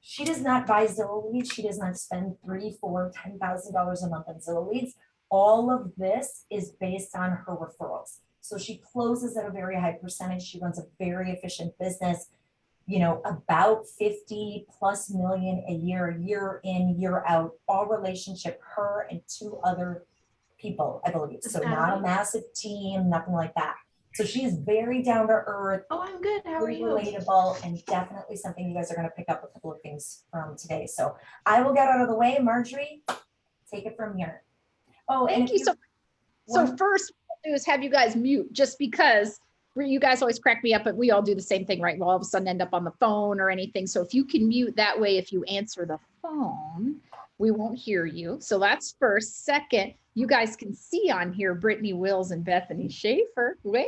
She does not buy Zillow leads. She does not spend $3, $4, $10,000 a month on Zillow leads. All of this is based on her referrals. So she closes at a very high percentage. She runs a very efficient business, you know, about 50 plus million a year in, year out, all relationship, her and 2 other people, I believe. So not a massive team, nothing like that. So she's very down to earth. Oh, I'm good. How are you? Relatable, and definitely something you guys are going to pick up a couple of things from today. So I will get out of the way. Marjorie, take it from here. Oh, thank you. So first what I'll do is have you guys mute, just because you guys always crack me up, but we all do the same thing, right? We'll all of a sudden end up on the phone or anything. So if you can mute, that way, if you answer the phone, we won't hear you. So that's first. Second, you guys can see on here, Brittany Wills and Bethany Schaefer, wave,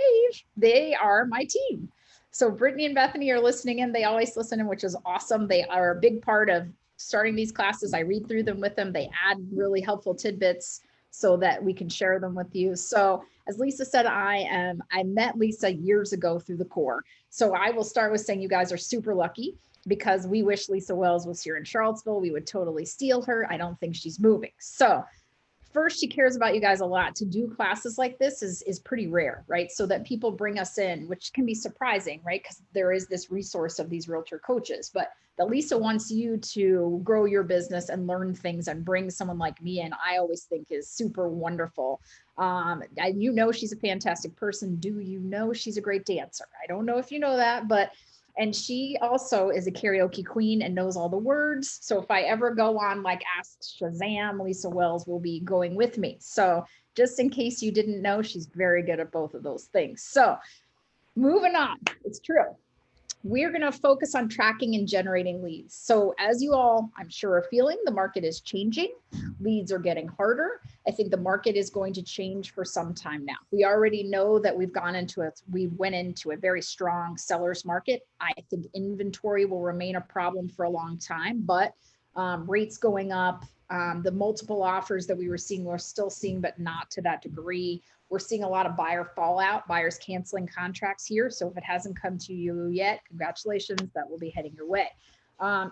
they are my team. So Brittany and Bethany are listening in. They always listen in, which is awesome. They are a big part of starting these classes. I read through them with them. They add really helpful tidbits so that we can share them with you. So as Lisa said, I met Lisa years ago through the core. So I will start with saying you guys are super lucky, because we wish Lisa Wells was here in Charlottesville. We would totally steal her. I don't think she's moving. So first, she cares about you guys a lot. To do classes like this is pretty rare, right? So that people bring us in, which can be surprising, right? Because there is this resource of these realtor coaches, but that Lisa wants you to grow your business and learn things and bring someone like me in, I always think is super wonderful. You know, she's a fantastic person. Do you know she's a great dancer? I don't know if you know that, but and she also is a karaoke queen and knows all the words. So if I ever go on like Ask Shazam, Lisa Wells will be going with me. So just in case you didn't know, she's very good at both of those things. So moving on, it's true. We're going to focus on tracking and generating leads. So as you all, I'm sure, are feeling, the market is changing. Leads are getting harder. I think the market is going to change for some time now. We already know that we went into a very strong seller's market. I think inventory will remain a problem for a long time, but rates going up, the multiple offers that we were seeing, we're still seeing, but not to that degree. We're seeing a lot of buyer fallout, buyers canceling contracts here. So if it hasn't come to you yet, congratulations, that will be heading your way.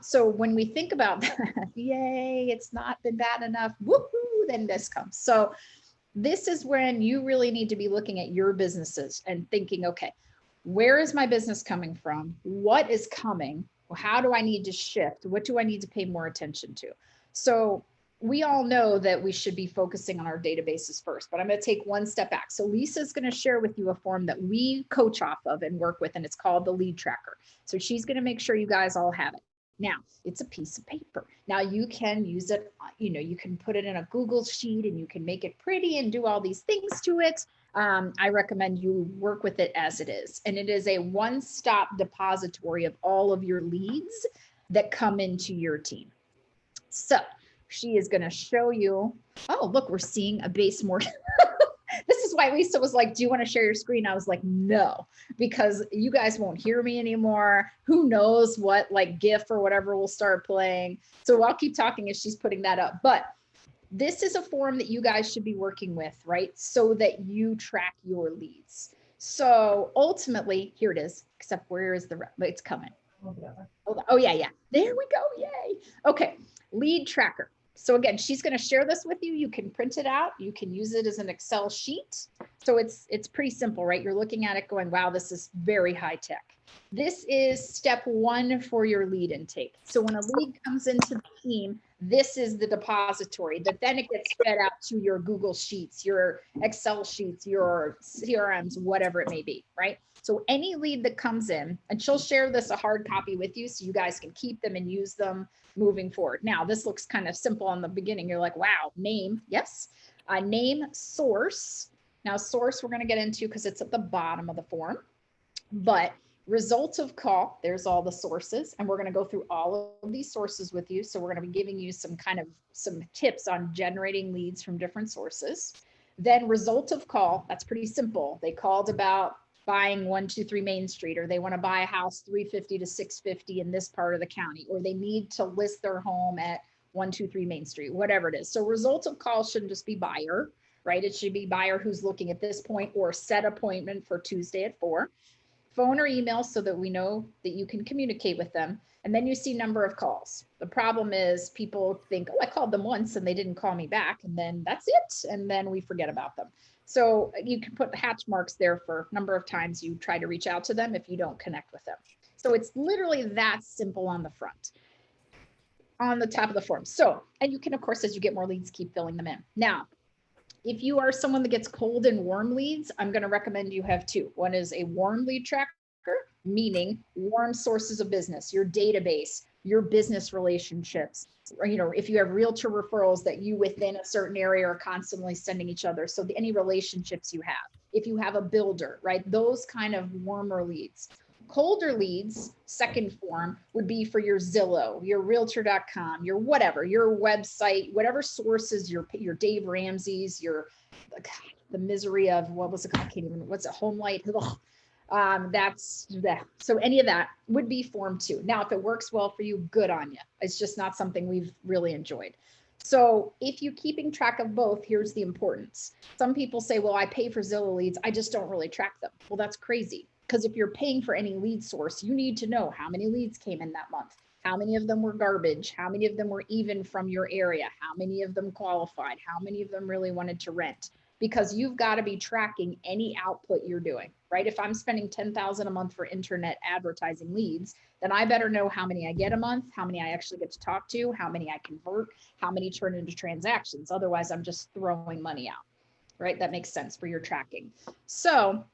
So when we think about that, yay, it's not been bad enough, woohoo, then this comes. So this is when you really need to be looking at your businesses and thinking, okay, where is my business coming from? What is coming? How do I need to shift? What do I need to pay more attention to? So we all know that we should be focusing on our databases first, but I'm going to take one step back. So Lisa's going to share with you a form that we coach off of and work with, and it's called the lead tracker. So she's going to make sure you guys all have it. Now, it's a piece of paper. Now you can use it, you can put it in a Google sheet and you can make it pretty and do all these things to it. I recommend you work with it as it is. And it is a one-stop depository of all of your leads that come into your team. So she is going to show you, oh, look, we're seeing a base more. This is why Lisa was like, do you want to share your screen? I was like, no, because you guys won't hear me anymore. Who knows what like GIF or whatever will start playing. So I'll keep talking as she's putting that up. But this is a form that you guys should be working with, right? So that you track your leads. So ultimately, here it is, except where is it's coming. Oh yeah. There we go. Yay. Okay. Lead tracker. So again, she's going to share this with you. You can print it out. You can use it as an Excel sheet. So it's pretty simple, right? You're looking at it going, wow, this is very high tech. This is step one for your lead intake. So when a lead comes into the team, this is the depository that then it gets fed out to your Google Sheets, your Excel sheets, your CRMs, whatever it may be, right? So any lead that comes in, and she'll share this a hard copy with you so you guys can keep them and use them moving forward. Now, this looks kind of simple on the beginning. You're like, wow, name, yes. Name, source. Now, source we're going to get into because it's at the bottom of the form. But results of call, there's all the sources. And we're going to go through all of these sources with you. So we're going to be giving you some tips on generating leads from different sources. Then result of call, that's pretty simple. They called about buying 123 Main Street, or they want to buy a house 350 to 650 in this part of the county, or they need to list their home at 123 Main Street, whatever it is. So result of call shouldn't just be buyer, right? It should be buyer who's looking at this point, or set appointment for Tuesday at 4. phone or email so that we know that you can communicate with them. And then you see number of calls. The problem is people think, oh, I called them once and they didn't call me back. And then that's it. And then we forget about them. So you can put hatch marks there for number of times you try to reach out to them if you don't connect with them. So it's literally that simple on the front, on the top of the form. So, and you can, of course, as you get more leads, keep filling them in. Now, if you are someone that gets cold and warm leads, I'm going to recommend you have two. One is a warm lead tracker, meaning warm sources of business, your database, your business relationships, or, you know, if you have realtor referrals that you within a certain area are constantly sending each other. So any relationships you have, if you have a builder, right? Those kind of warmer leads. Colder leads, second form, would be for your Zillow, your realtor.com, your whatever, your website, whatever sources, your Dave Ramsey's, the misery of, what was it? I can't even, what's it? Homelight. That's that. So any of that would be form 2. Now, if it works well for you, good on you. It's just not something we've really enjoyed. So if you're keeping track of both, here's the importance. Some people say, well, I pay for Zillow leads, I just don't really track them. Well, that's crazy. Because if you're paying for any lead source, you need to know how many leads came in that month, how many of them were garbage, how many of them were even from your area, how many of them qualified, how many of them really wanted to rent, because you've got to be tracking any output you're doing, right? If I'm spending $10,000 a month for internet advertising leads, then I better know how many I get a month, how many I actually get to talk to, how many I convert, how many turn into transactions. Otherwise, I'm just throwing money out, right? That makes sense for your tracking. So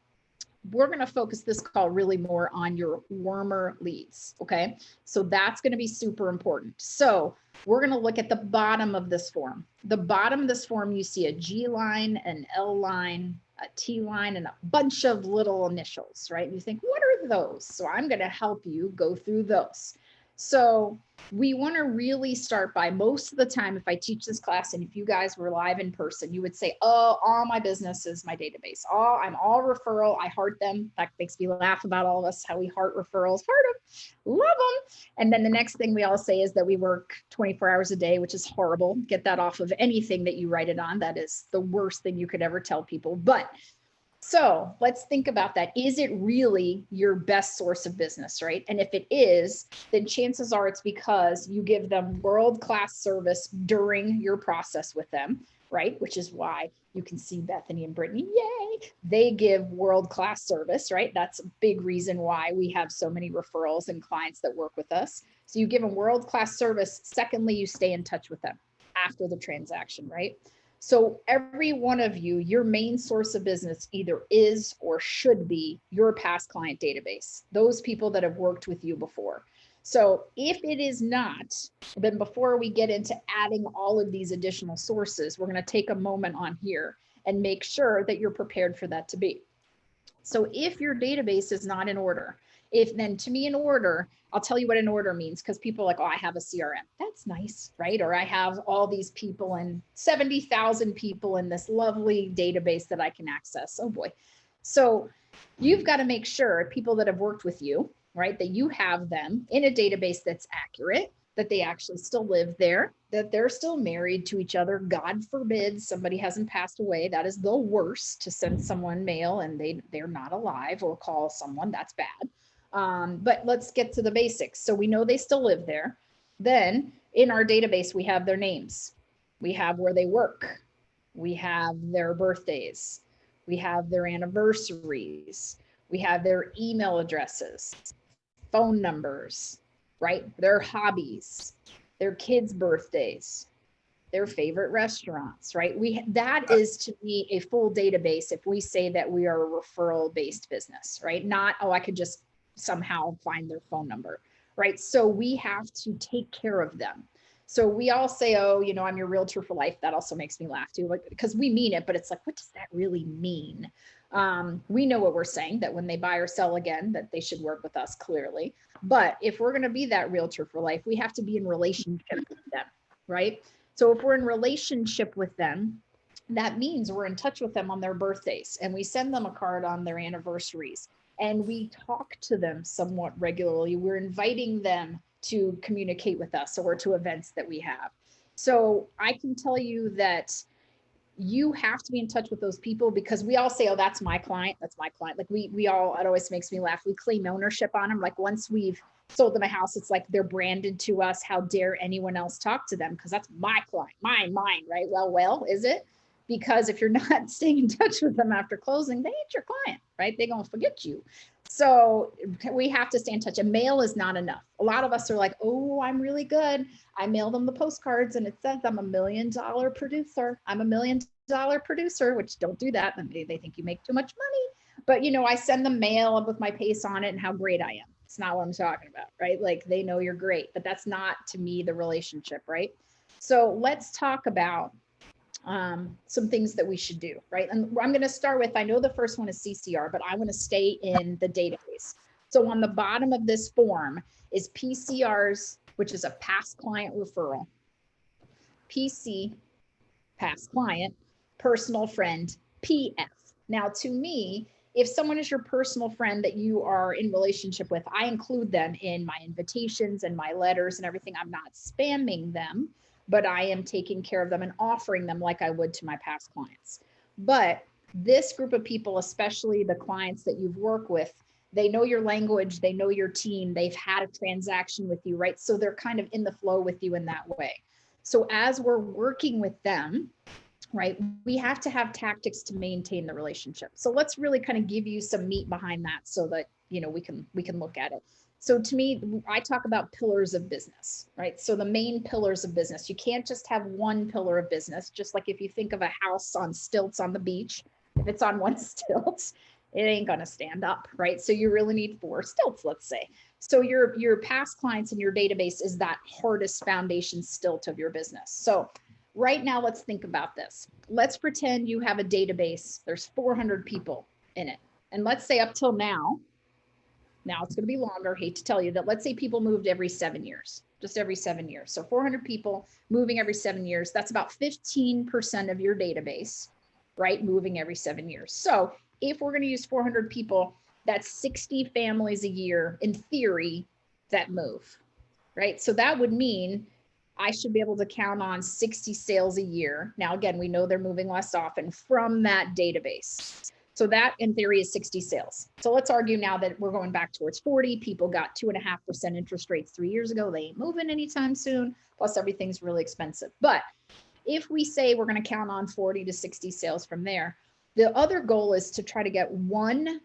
we're going to focus this call really more on your warmer leads. Okay. So that's going to be super important. So we're going to look at the bottom of this form. The bottom of this form, you see a G line, an L line, a T line, and a bunch of little initials, right? And you think, what are those? So I'm going to help you go through those. So we want to really start by, most of the time, if I teach this class and if you guys were live in person, you would say, oh, all my business is my database. I'm all referral. I heart them. That makes me laugh about all of us, how we heart referrals, heart them, love them. And then the next thing we all say is that we work 24 hours a day, which is horrible. Get that off of anything that you write it on. That is the worst thing you could ever tell people. But so let's think about that. Is it really your best source of business, right? And if it is, then chances are it's because you give them world-class service during your process with them, right? Which is why you can see Bethany and Brittany, yay, they give world-class service, right? That's a big reason why we have so many referrals and clients that work with us. So you give them world-class service. Secondly, you stay in touch with them after the transaction, right? So every one of you, your main source of business either is or should be your past client database, those people that have worked with you before. So if it is not, then before we get into adding all of these additional sources, we're going to take a moment on here and make sure that you're prepared for that to be. So if your database is not in order, then to me, an order, I'll tell you what an order means, because people are like, oh, I have a CRM. That's nice, right? Or I have all these people and 70,000 people in this lovely database that I can access. Oh boy. So you've got to make sure people that have worked with you, right, that you have them in a database that's accurate, that they actually still live there, that they're still married to each other. God forbid somebody hasn't passed away. That is the worst, to send someone mail and they're not alive, or call someone. That's bad. But let's get to the basics. So we know they still live there. Then in our database, we have their names. We have where they work. We have their birthdays. We have their anniversaries. We have their email addresses, phone numbers, right? Their hobbies, their kids' birthdays, their favorite restaurants, right? That is, to me, a full database if we say that we are a referral-based business, right? Not, oh, I could just somehow find their phone number, right? So we have to take care of them. So we all say, oh, you know, I'm your realtor for life. That also makes me laugh too, like, because we mean it, but it's like, what does that really mean? We know what we're saying, that when they buy or sell again, that they should work with us, clearly. But if we're going to be that realtor for life, we have to be in relationship with them, right? So if we're in relationship with them, that means we're in touch with them on their birthdays, and we send them a card on their anniversaries, and we talk to them somewhat regularly. We're inviting them to communicate with us or to events that we have. So I can tell you that you have to be in touch with those people, because we all say, oh, that's my client. That's my client. Like we all, it always makes me laugh. We claim ownership on them. Like once we've sold them a house, it's like they're branded to us. How dare anyone else talk to them? Because that's my client, mine, right? Well, is it? Because if you're not staying in touch with them after closing, they ain't your client, right? They're going to forget you. So we have to stay in touch. A mail is not enough. A lot of us are like, oh, I'm really good. I mail them the postcards and it says I'm $1 million producer. I'm $1 million producer, which don't do that. They think you make too much money. But, you know, I send them mail with my pace on it and how great I am. It's not what I'm talking about, right? Like they know you're great, but that's not, to me, the relationship, right? So let's talk about some things that we should do, right? And I'm going to start with, I know the first one is CCR, but I want to stay in the database. So on the bottom of this form is PCRs, which is a past client referral, PC, past client, personal friend, PF. Now to me, if someone is your personal friend that you are in relationship with, I include them in my invitations and my letters and everything. I'm not spamming them, but I am taking care of them and offering them like I would to my past clients. But this group of people, especially the clients that you've worked with, they know your language, they know your team, they've had a transaction with you, right? So they're kind of in the flow with you in that way. So as we're working with them, right, we have to have tactics to maintain the relationship. So let's really kind of give you some meat behind that so that, you know, we can look at it. So to me, I talk about pillars of business, right? So the main pillars of business, you can't just have one pillar of business. Just like if you think of a house on stilts on the beach, if it's on one stilt, it ain't going to stand up, right? So you really need 4 stilts, let's say. So your past clients in your database is that hardest foundation stilt of your business. So right now, let's think about this. Let's pretend you have a database. There's 400 people in it. And let's say up till now it's going to be longer, hate to tell you that, let's say people moved every 7 years, just every 7 years. So 400 people moving every 7 years, that's about 15% of your database, right? Moving every 7 years. So if we're going to use 400 people, that's 60 families a year in theory that move, right? So that would mean I should be able to count on 60 sales a year. Now, again, we know they're moving less often from that database. So that in theory is 60 sales. So let's argue now that we're going back towards 40. People got 2.5% interest rates 3 years ago. They ain't moving anytime soon. Plus everything's really expensive. But if we say we're going to count on 40 to 60 sales from there, the other goal is to try to get 1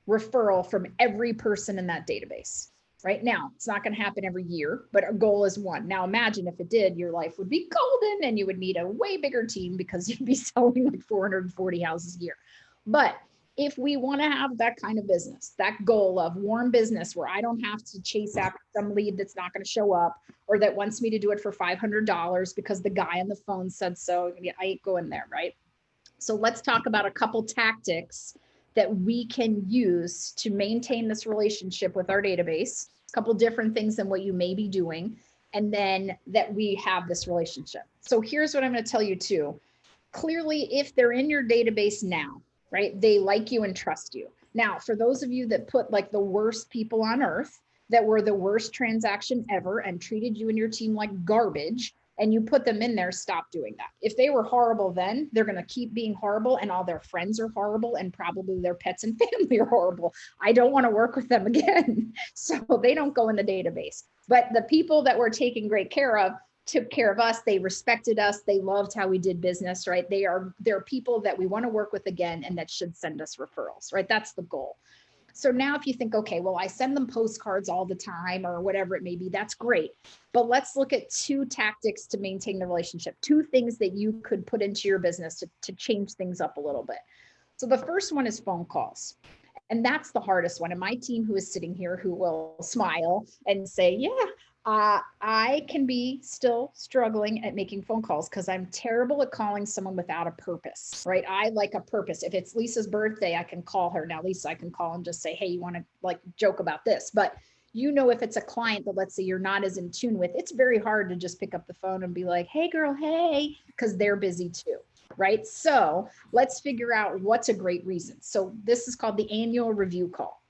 referral from every person in that database. Right now, it's not going to happen every year, but our goal is 1. Now, imagine if it did, your life would be golden and you would need a way bigger team because you'd be selling like 440 houses a year. But if we want to have that kind of business, that goal of warm business where I don't have to chase after some lead that's not going to show up or that wants me to do it for $500 because the guy on the phone said so, I ain't going there, right? So let's talk about a couple tactics that we can use to maintain this relationship with our database, a couple different things than what you may be doing, and then that we have this relationship. So here's what I'm going to tell you too. Clearly, if they're in your database now, right, they like you and trust you. Now, for those of you that put like the worst people on earth, that were the worst transaction ever and treated you and your team like garbage, and you put them in there, stop doing that. If they were horrible then, they're going to keep being horrible, and all their friends are horrible, and probably their pets and family are horrible. I don't want to work with them again. So they don't go in the database. But the people that we're taking great care of took care of us. They respected us. They loved how we did business, right? They're people that we want to work with again and that should send us referrals, right? That's the goal. So now if you think, okay, well, I send them postcards all the time or whatever it may be, that's great. But let's look at 2 tactics to maintain the relationship, 2 things that you could put into your business to change things up a little bit. So the first one is phone calls. And that's the hardest one. And my team who is sitting here who will smile and say, yeah, I can be still struggling at making phone calls because I'm terrible at calling someone without a purpose, right? I like a purpose. If it's Lisa's birthday, I can call her. Now, Lisa, I can call and just say, hey, you want to like joke about this? But you know, if it's a client that let's say you're not as in tune with, it's very hard to just pick up the phone and be like, hey girl, hey, because they're busy too, right? So let's figure out what's a great reason. So this is called the annual review call.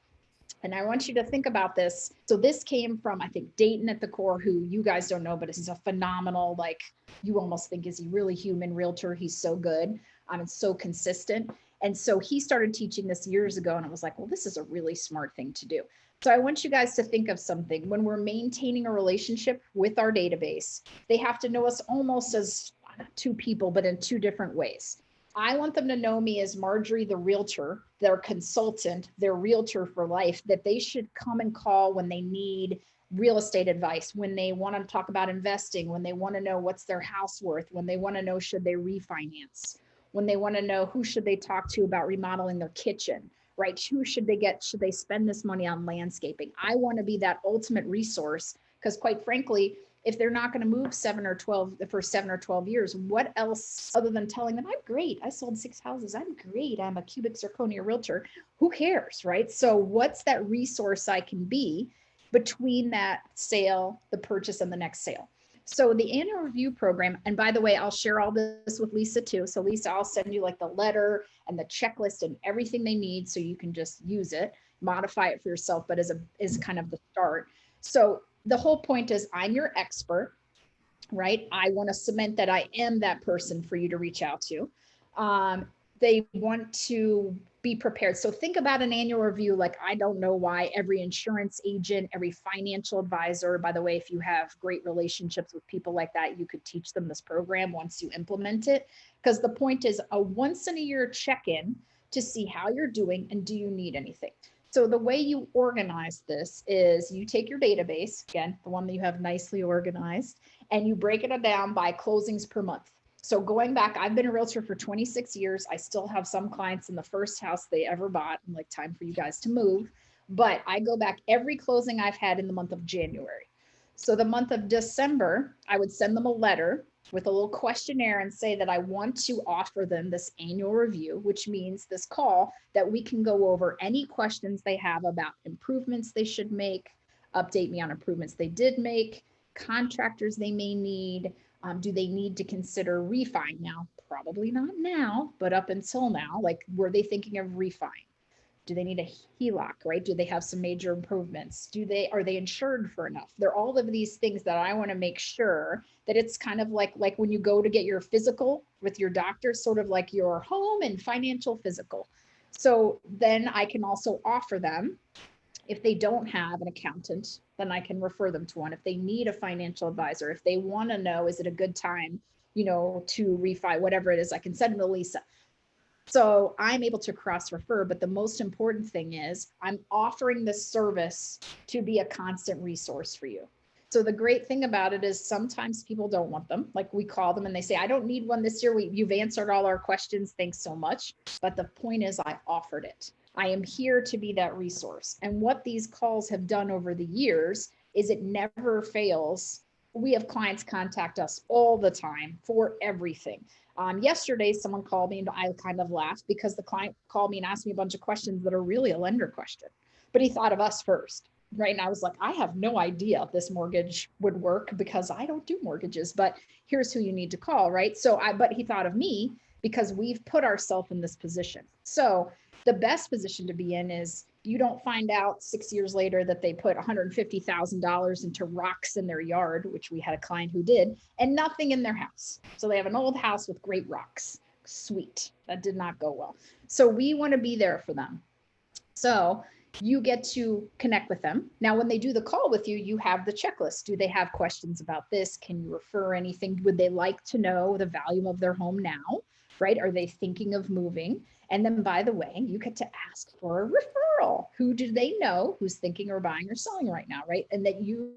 And I want you to think about this. So this came from, I think, Dayton at the core, who you guys don't know, but he's a phenomenal, like, you almost think, is he really human realtor? He's so good. And so consistent. And so he started teaching this years ago, and I was like, well, this is a really smart thing to do. So I want you guys to think of something. When we're maintaining a relationship with our database, they have to know us almost as two people, but in two different ways. I want them to know me as Marjorie, the realtor, their consultant, their realtor for life, that they should come and call when they need real estate advice, when they want to talk about investing, when they want to know what's their house worth, when they want to know should they refinance, when they want to know who should they talk to about remodeling their kitchen, right? Who should they get? Should they spend this money on landscaping? I want to be that ultimate resource because, quite frankly, if they're not going to move 7 or 12 for 7 or 12 years, what else other than telling them, I'm great, I sold 6 houses, I'm great, I'm a cubic zirconia realtor, who cares, right? So what's that resource I can be between that sale, the purchase, and the next sale? So the annual review program, and by the way, I'll share all this with Lisa too. So Lisa, I'll send you like the letter and the checklist and everything they need so you can just use it, modify it for yourself, but as kind of the start. So the whole point is I'm your expert, right? I want to cement that I am that person for you to reach out to. They want to be prepared. So think about an annual review. Like, I don't know why every insurance agent, every financial advisor, by the way, if you have great relationships with people like that, you could teach them this program once you implement it. Because the point is a once in a year check-in to see how you're doing and do you need anything. So the way you organize this is you take your database, again, the one that you have nicely organized, and you break it down by closings per month. So going back, I've been a realtor for 26 years. I still have some clients in the first house they ever bought. I'm like, time for you guys to move. But I go back every closing I've had in the month of January. So the month of December, I would send them a letter with a little questionnaire and say that I want to offer them this annual review, which means this call that we can go over any questions they have about improvements they should make, update me on improvements they did make, contractors they may need. Do they need to consider refi now? Probably not now, but up until now, like, were they thinking of refi? Do they need a HELOC, right? Do they have some major improvements? Are they insured for enough? They're all of these things that I want to make sure that it's kind of like when you go to get your physical with your doctor, sort of like your home and financial physical. So then I can also offer them, if they don't have an accountant, then I can refer them to one. If they need a financial advisor, if they want to know, is it a good time, to refi, whatever it is, I can send them to Lisa. So I'm able to cross refer, but the most important thing is I'm offering this service to be a constant resource for you. So the great thing about it is sometimes people don't want them. Like, we call them and they say, I don't need one this year. You've answered all our questions. Thanks so much. But the point is I offered it. I am here to be that resource. And what these calls have done over the years is it never fails. We have clients contact us all the time for everything. Yesterday, someone called me and I kind of laughed because the client called me and asked me a bunch of questions that are really a lender question, but he thought of us first, right? And I was like, I have no idea if this mortgage would work because I don't do mortgages, but here's who you need to call, right? But he thought of me because we've put ourselves in this position. So the best position to be in is you don't find out 6 years later that they put $150,000 into rocks in their yard, which we had a client who did, and nothing in their house. So they have an old house with great rocks. Sweet. That did not go well. So we want to be there for them. So you get to connect with them. Now, when they do the call with you, you have the checklist. Do they have questions about this? Can you refer anything? Would they like to know the value of their home now? Right? Are they thinking of moving? And then, by the way, you get to ask for a referral. Who do they know who's thinking or buying or selling right now, right? And that you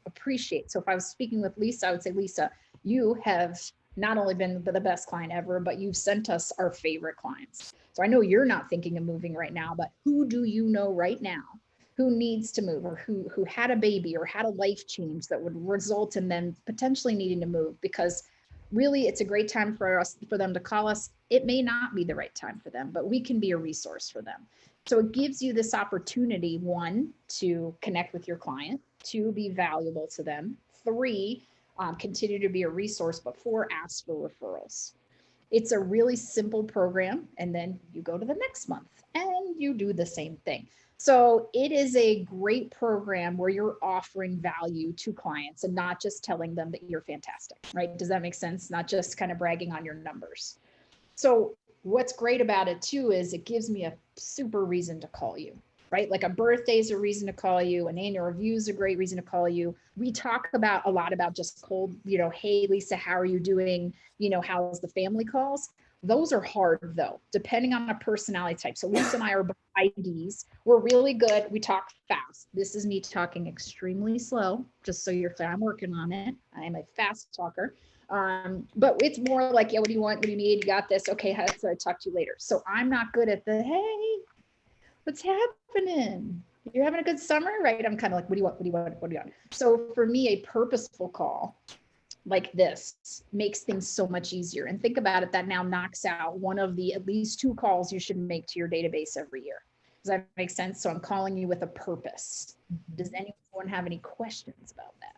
appreciate. So if I was speaking with Lisa, I would say, Lisa, you have not only been the best client ever, but you've sent us our favorite clients. So I know you're not thinking of moving right now, but who do you know right now who needs to move, or who had a baby or had a life change that would result in them potentially needing to move? Because really, it's a great time for them to call us. It may not be the right time for them, but we can be a resource for them. So it gives you this opportunity, 1, to connect with your client, 2, be valuable to them, 3, continue to be a resource, but 4, ask for referrals. It's a really simple program. And then you go to the next month and you do the same thing. So it is a great program where you're offering value to clients and not just telling them that you're fantastic, right? Does that make sense? Not just kind of bragging on your numbers. So what's great about it too is it gives me a super reason to call you, right? Like a birthday is a reason to call you. An annual review is a great reason to call you. We talk about a lot about just cold, hey, Lisa, how are you doing? How's the family calls? Those are hard though, depending on a personality type. So Lisa and I are both IDs. We're really good. We talk fast. This is me talking extremely slow, just so you're clear. I'm working on it. I am a fast talker. But it's more like, yeah, what do you want? What do you need? You got this. Okay, how should I talk to you later? So I'm not good at the, hey, what's happening? You're having a good summer, right? I'm kind of like, what do you want? What do you want? What do you want? So for me, a purposeful call like this makes things so much easier. And think about it, that now knocks out one of the at least 2 calls you should make to your database every year. Does that make sense? So I'm calling you with a purpose. Does anyone have any questions about that?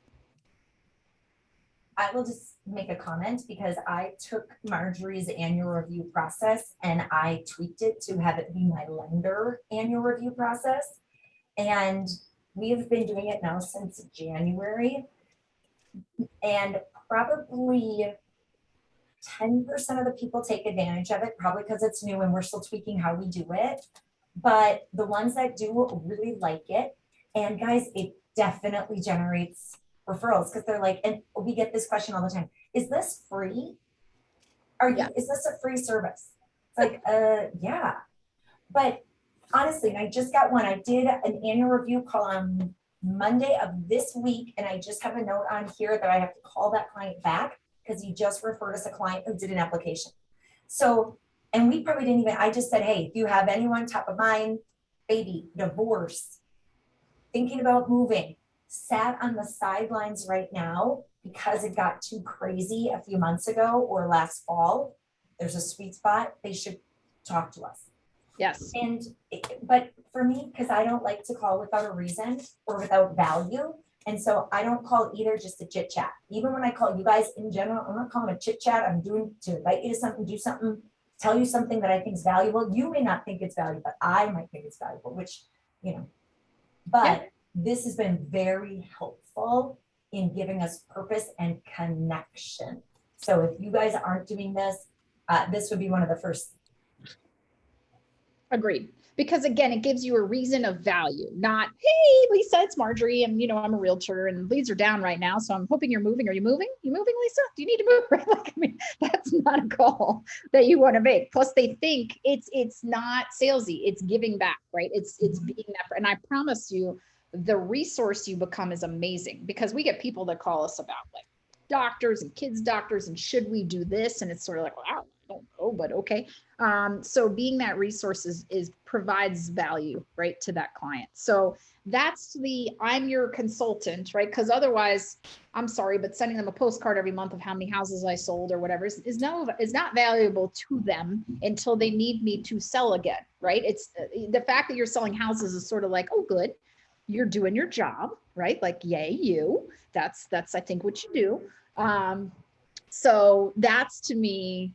I will just make a comment because I took Marjorie's annual review process and I tweaked it to have it be my lender annual review process. And we have been doing it now since January. And probably 10% of the people take advantage of it, probably because it's new and we're still tweaking how we do it. But the ones that do really like it. And guys, it definitely generates referrals because they're like, and we get this question all the time, is this free? Is this a free service? It's like, yeah. But honestly, and I just got one. I did an annual review call on Monday of this week, and I just have a note on here that I have to call that client back because he just referred us a client who did an application. So, and we probably didn't even, I just said, hey, if you have anyone top of mind, baby, divorce, thinking about moving, sat on the sidelines right now because it got too crazy a few months ago or last fall, there's a sweet spot, they should talk to us. Yes. And, but for me, because I don't like to call without a reason or without value. And so I don't call either just a chit chat. Even when I call you guys in general, I'm not calling a chit chat. I'm doing to invite you to something, do something, tell you something that I think is valuable. You may not think it's valuable, but I might think it's valuable, which, but this has been very helpful in giving us purpose and connection. So if you guys aren't doing this, this would be one of the first. Agreed. Because again, it gives you a reason of value, not, hey, Lisa, it's Marjorie, and I'm a realtor and leads are down right now. So I'm hoping you're moving. Are you moving? You moving, Lisa? Do you need to move? Right? Like, I mean, that's not a call that you want to make. Plus they think it's not salesy, it's giving back, right? It's being that, and I promise you, the resource you become is amazing because we get people that call us about like doctors and kids doctors and should we do this? And it's sort of like, wow, I don't know, but okay. So being that resource is provides value, right, to that client. So that's I'm your consultant, right? Because otherwise, I'm sorry, but sending them a postcard every month of how many houses I sold or whatever is not valuable to them until they need me to sell again, right? It's the fact that you're selling houses is sort of like, oh, good, you're doing your job, right? Like, yay, you. That's I think what you do. So that's to me,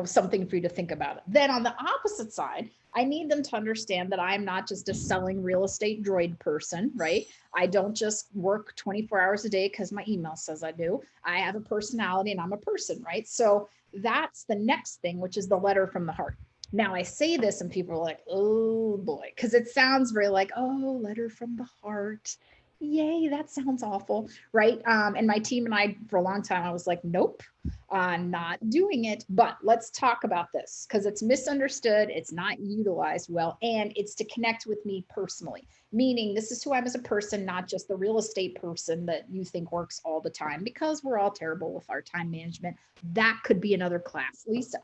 something for you to think about. Then on the opposite side, I need them to understand that I'm not just a selling real estate droid person, right? I don't just work 24 hours a day because my email says I do. I have a personality and I'm a person, right? So that's the next thing, which is the letter from the heart. Now I say this and people are like, oh boy, because it sounds very like, oh, letter from the heart. Yay, that sounds awful, right? And my team and I, for a long time, I was like, nope, not doing it. But let's talk about this because it's misunderstood, it's not utilized well, and it's to connect with me personally. Meaning this is who I am as a person, not just the real estate person that you think works all the time because we're all terrible with our time management. That could be another class, Lisa.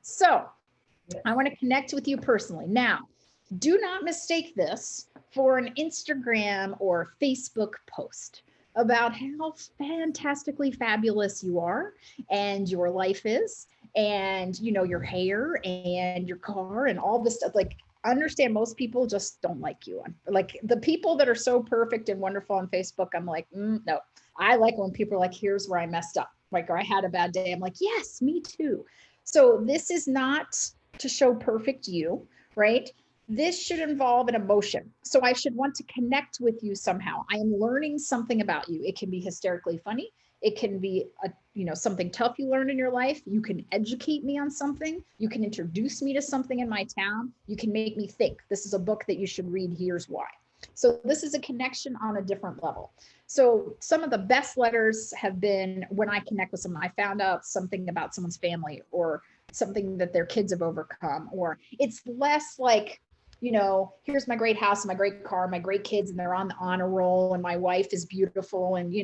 So I want to connect with you personally. Now, do not mistake this for an Instagram or Facebook post about how fantastically fabulous you are and your life is, and your hair and your car and all this stuff. Like, understand most people just don't like you. Like the people that are so perfect and wonderful on Facebook, I'm like, no. I like when people are like, here's where I messed up, like, or I had a bad day. I'm like, yes, me too. So this is not to show perfect you, right? This should involve an emotion. So I should want to connect with you somehow. I am learning something about you. It can be hysterically funny. It can be something tough you learned in your life. You can educate me on something. You can introduce me to something in my town. You can make me think this is a book that you should read. Here's why. So this is a connection on a different level. So some of the best letters have been when I connect with someone, I found out something about someone's family or something that their kids have overcome, or it's less like, here's my great house, my great car, my great kids, and they're on the honor roll, and my wife is beautiful, and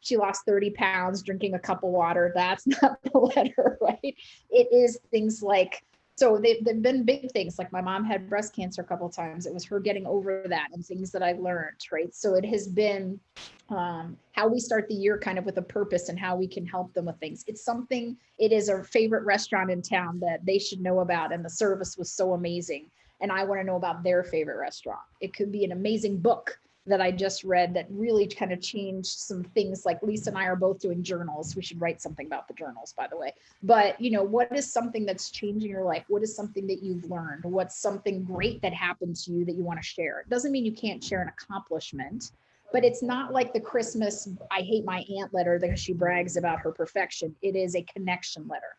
she lost 30 pounds drinking a cup of water. That's not the letter, right? It is things like, so they've been big things, like my mom had breast cancer a couple of times. It was her getting over that and things that I learned, right? So it has been how we start the year kind of with a purpose and how we can help them with things. It is a favorite restaurant in town that they should know about, and the service was so amazing. And I want to know about their favorite restaurant. It could be an amazing book that I just read that really kind of changed some things. Like Lisa and I are both doing journals. We should write something about the journals, by the way. But what is something that's changing your life? What is something that you've learned? What's something great that happened to you that you want to share? It doesn't mean you can't share an accomplishment, but it's not like the Christmas I hate my aunt letter because she brags about her perfection. It is a connection letter.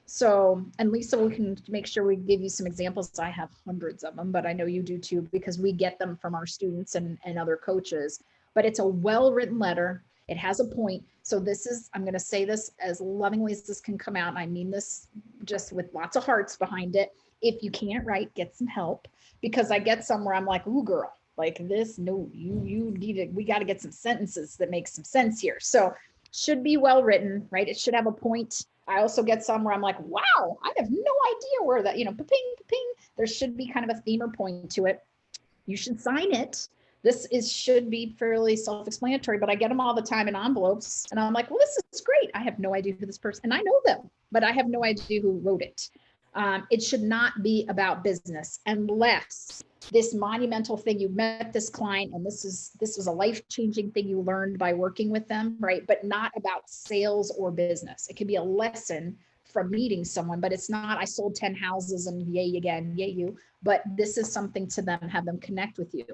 So, and Lisa, we can make sure we give you some examples. I have hundreds of them, but I know you do too, because we get them from our students and other coaches. But it's a well-written letter. It has a point. So I'm going to say this as lovingly as this can come out. And I mean this just with lots of hearts behind it. If you can't write, get some help, because I get some where I'm like, ooh, girl, like this, no, you need it. We got to get some sentences that make some sense here. So should be well written, right? It should have a point. I also get some where I'm like, wow, I have no idea where that, ping. There should be kind of a theme or point to it. You should sign it. Should be fairly self-explanatory, but I get them all the time in envelopes, and I'm like, well, this is great. I have no idea who this person, and I know them, but I have no idea who wrote it. It should not be about business unless this monumental thing, you met this client and this was a life-changing thing you learned by working with them, right? But not about sales or business. It could be a lesson from meeting someone, but it's not, I sold 10 houses and yay again, yay you, but this is something to them, have them connect with you.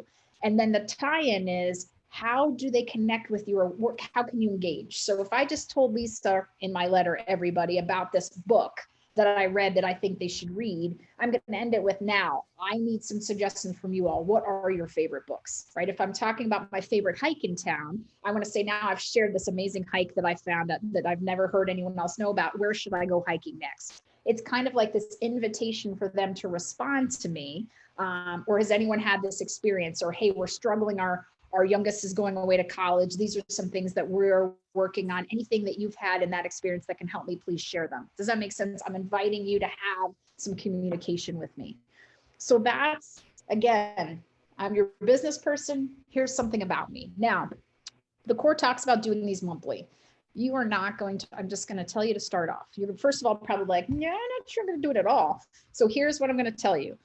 And then the tie-in is, how do they connect with you, or how can you engage? So if I just told Lisa in my letter, everybody, about this book that I read that I think they should read, I'm going to end it with, now I need some suggestions from you all. What are your favorite books, right? If I'm talking about my favorite hike in town, I want to say, now I've shared this amazing hike that I found that I've never heard anyone else know about. Where should I go hiking next? It's kind of like this invitation for them to respond to me. Or has anyone had this experience? Or, hey, we're struggling. Our youngest is going away to college. These are some things that we're working on. Anything that you've had in that experience that can help me, please share them. Does that make sense? I'm inviting you to have some communication with me. So that's, again, I'm your business person. Here's something about me. Now, the core talks about doing these monthly. You are not going to, I'm just going to tell you to start off. You're first of all probably like, yeah, I'm not sure I'm going to do it at all. So here's what I'm going to tell you.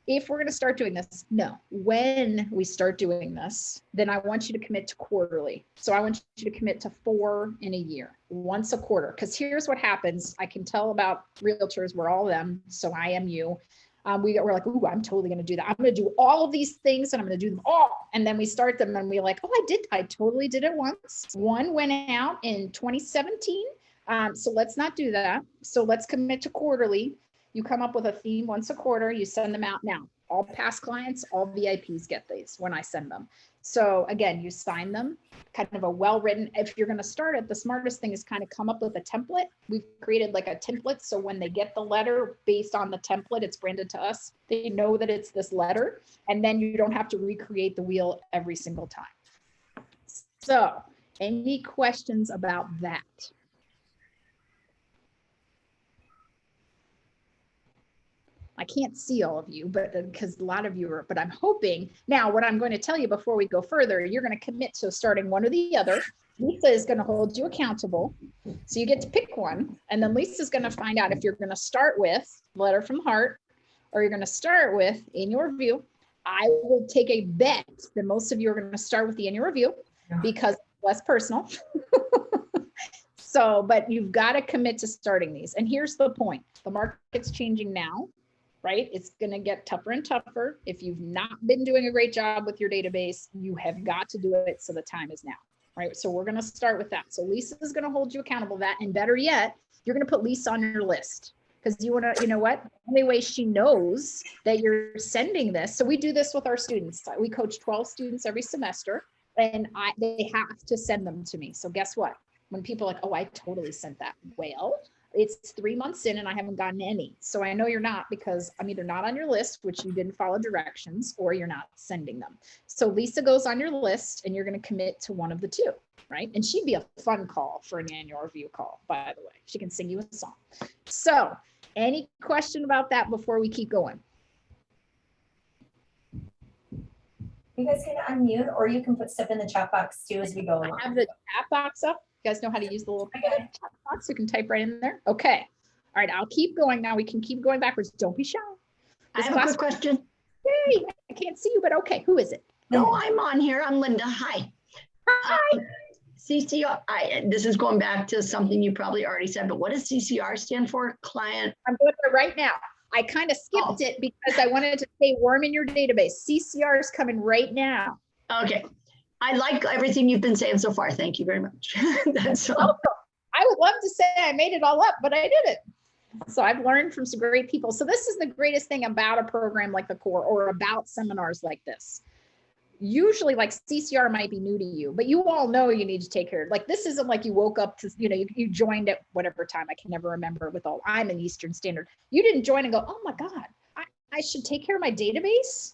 If we're going to start doing this, no, when we start doing this, then I want you to commit to quarterly. So I want you to commit to 4 in a year, once a quarter. Because here's what happens. I can tell about realtors, we're all them. So I am you. We're like, ooh, I'm totally going to do that. I'm going to do all of these things and I'm going to do them all. And then we start them and we're like, oh, I totally did it once. One went out in 2017. So let's not do that. So let's commit to quarterly. You come up with a theme once a quarter, you send them out. Now, all past clients, all VIPs get these when I send them. So again, you sign them, kind of a well-written, if you're going to start it, the smartest thing is kind of come up with a template. We've created like a template. So when they get the letter based on the template, it's branded to us. They know that it's this letter, and then you don't have to recreate the wheel every single time. So any questions about that? I can't see all of you, but because a lot of you are, but I'm hoping now what I'm going to tell you before we go further, you're going to commit to starting one or the other. Lisa is going to hold you accountable. So you get to pick one. And then Lisa's going to find out if you're going to start with Letter from Heart, or you're going to start with In Your Review. I will take a bet that most of you are going to start with the In Your Review because it's less personal. So, but you've got to commit to starting these. And here's the point. The market's changing now. right? It's going to get tougher and tougher. If you've not been doing a great job with your database, you have got to do it. So the time is now, right? So we're going to start with that. So Lisa is going to hold you accountable to that. And better yet, you're going to put Lisa on your list because you want to, you know what? The only way she knows that you're sending this. So we do this with our students. We coach 12 students every semester and they have to send them to me. So guess what? When people are like, oh, I totally sent that. Well, it's 3 months in and I haven't gotten any. So I know you're not because I'm either not on your list, which you didn't follow directions, or you're not sending them. So Lisa goes on your list and you're going to commit to one of the two, right? And she'd be a fun call for an annual review call, by the way. She can sing you a song. So any question about that before we keep going? You guys can unmute or you can put stuff in the chat box too as we go along. I have the chat box up. You guys know how to use the little chat box? You can type right in there. Okay. All right. I'll keep going now. We can keep going backwards. Don't be shy. I have a quick question. Yay. I can't see you, but okay. Who is it? No, I'm on here. I'm Linda. Hi. Hi. CCR. This is going back to something you probably already said, but what does CCR stand for? Client. I'm doing it right now. I kind of skipped it because I wanted to say worm in your database. CCR is coming right now. Okay. I like everything you've been saying so far. Thank you very much. That's all. Welcome. I would love to say I made it all up, but I didn't. So I've learned from some great people. So this is the greatest thing about a program like the core or about seminars like this. Usually like CCR might be new to you, but you all know you need to take care of, like, this isn't like you woke up to, you joined at whatever time. I can never remember I'm in Eastern Standard. You didn't join and go, oh my God, I should take care of my database.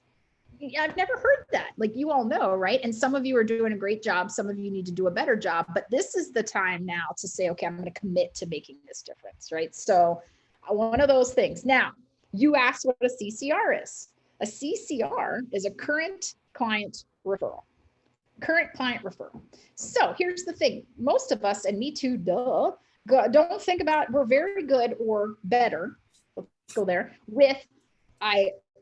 I've never heard that. Like, you all know, right? And some of you are doing a great job. Some of you need to do a better job, but this is the time now to say, okay, I'm going to commit to making this difference, right? So one of those things. Now, you asked what a CCR is. A CCR is a current client referral. Current client referral. So here's the thing. Most of us, and me too, don't think about, we're very good or better, let's go there, with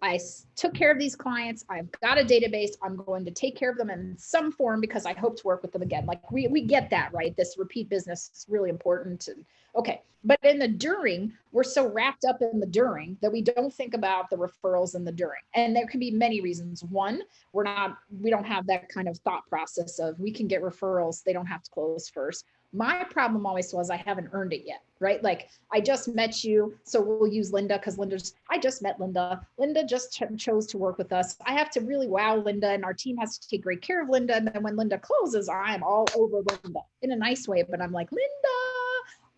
I took care of these clients. I've got a database. I'm going to take care of them in some form because I hope to work with them again. Like we get that, right? This repeat business is really important. And okay. But in the during, we're so wrapped up in the during that we don't think about the referrals in the during. And there can be many reasons. One, we don't have that kind of thought process of we can get referrals. They don't have to close first. My problem always was I haven't earned it yet, right? Like, I just met you, so we'll use Linda because I just met Linda. Linda just chose to work with us. I have to really wow Linda, and our team has to take great care of Linda. And then when Linda closes, I am all over Linda in a nice way, but I'm like, Linda,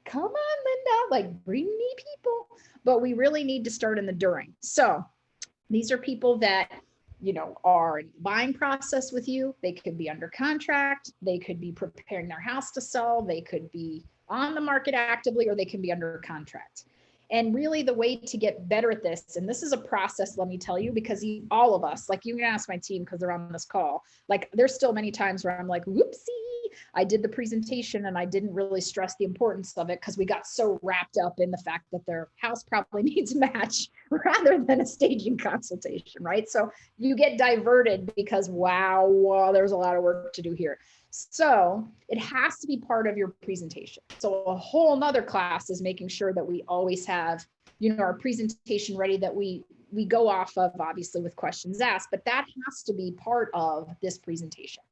come on, Linda, like, bring me people. But we really need to start in the during. So these are people that are in the buying process with you. They could be under contract. They could be preparing their house to sell. They could be on the market actively, or they can be under contract. And really the way to get better at this, and this is a process, let me tell you, because all of us, like, you can ask my team because they're on this call, like, there's still many times where I'm like, whoopsie, I did the presentation and I didn't really stress the importance of it because we got so wrapped up in the fact that their house probably needs a match rather than a staging consultation, right? So you get diverted because, wow, there's a lot of work to do here. So it has to be part of your presentation. So a whole nother class is making sure that we always have, our presentation ready that we go off of, obviously with questions asked, but that has to be part of this presentation.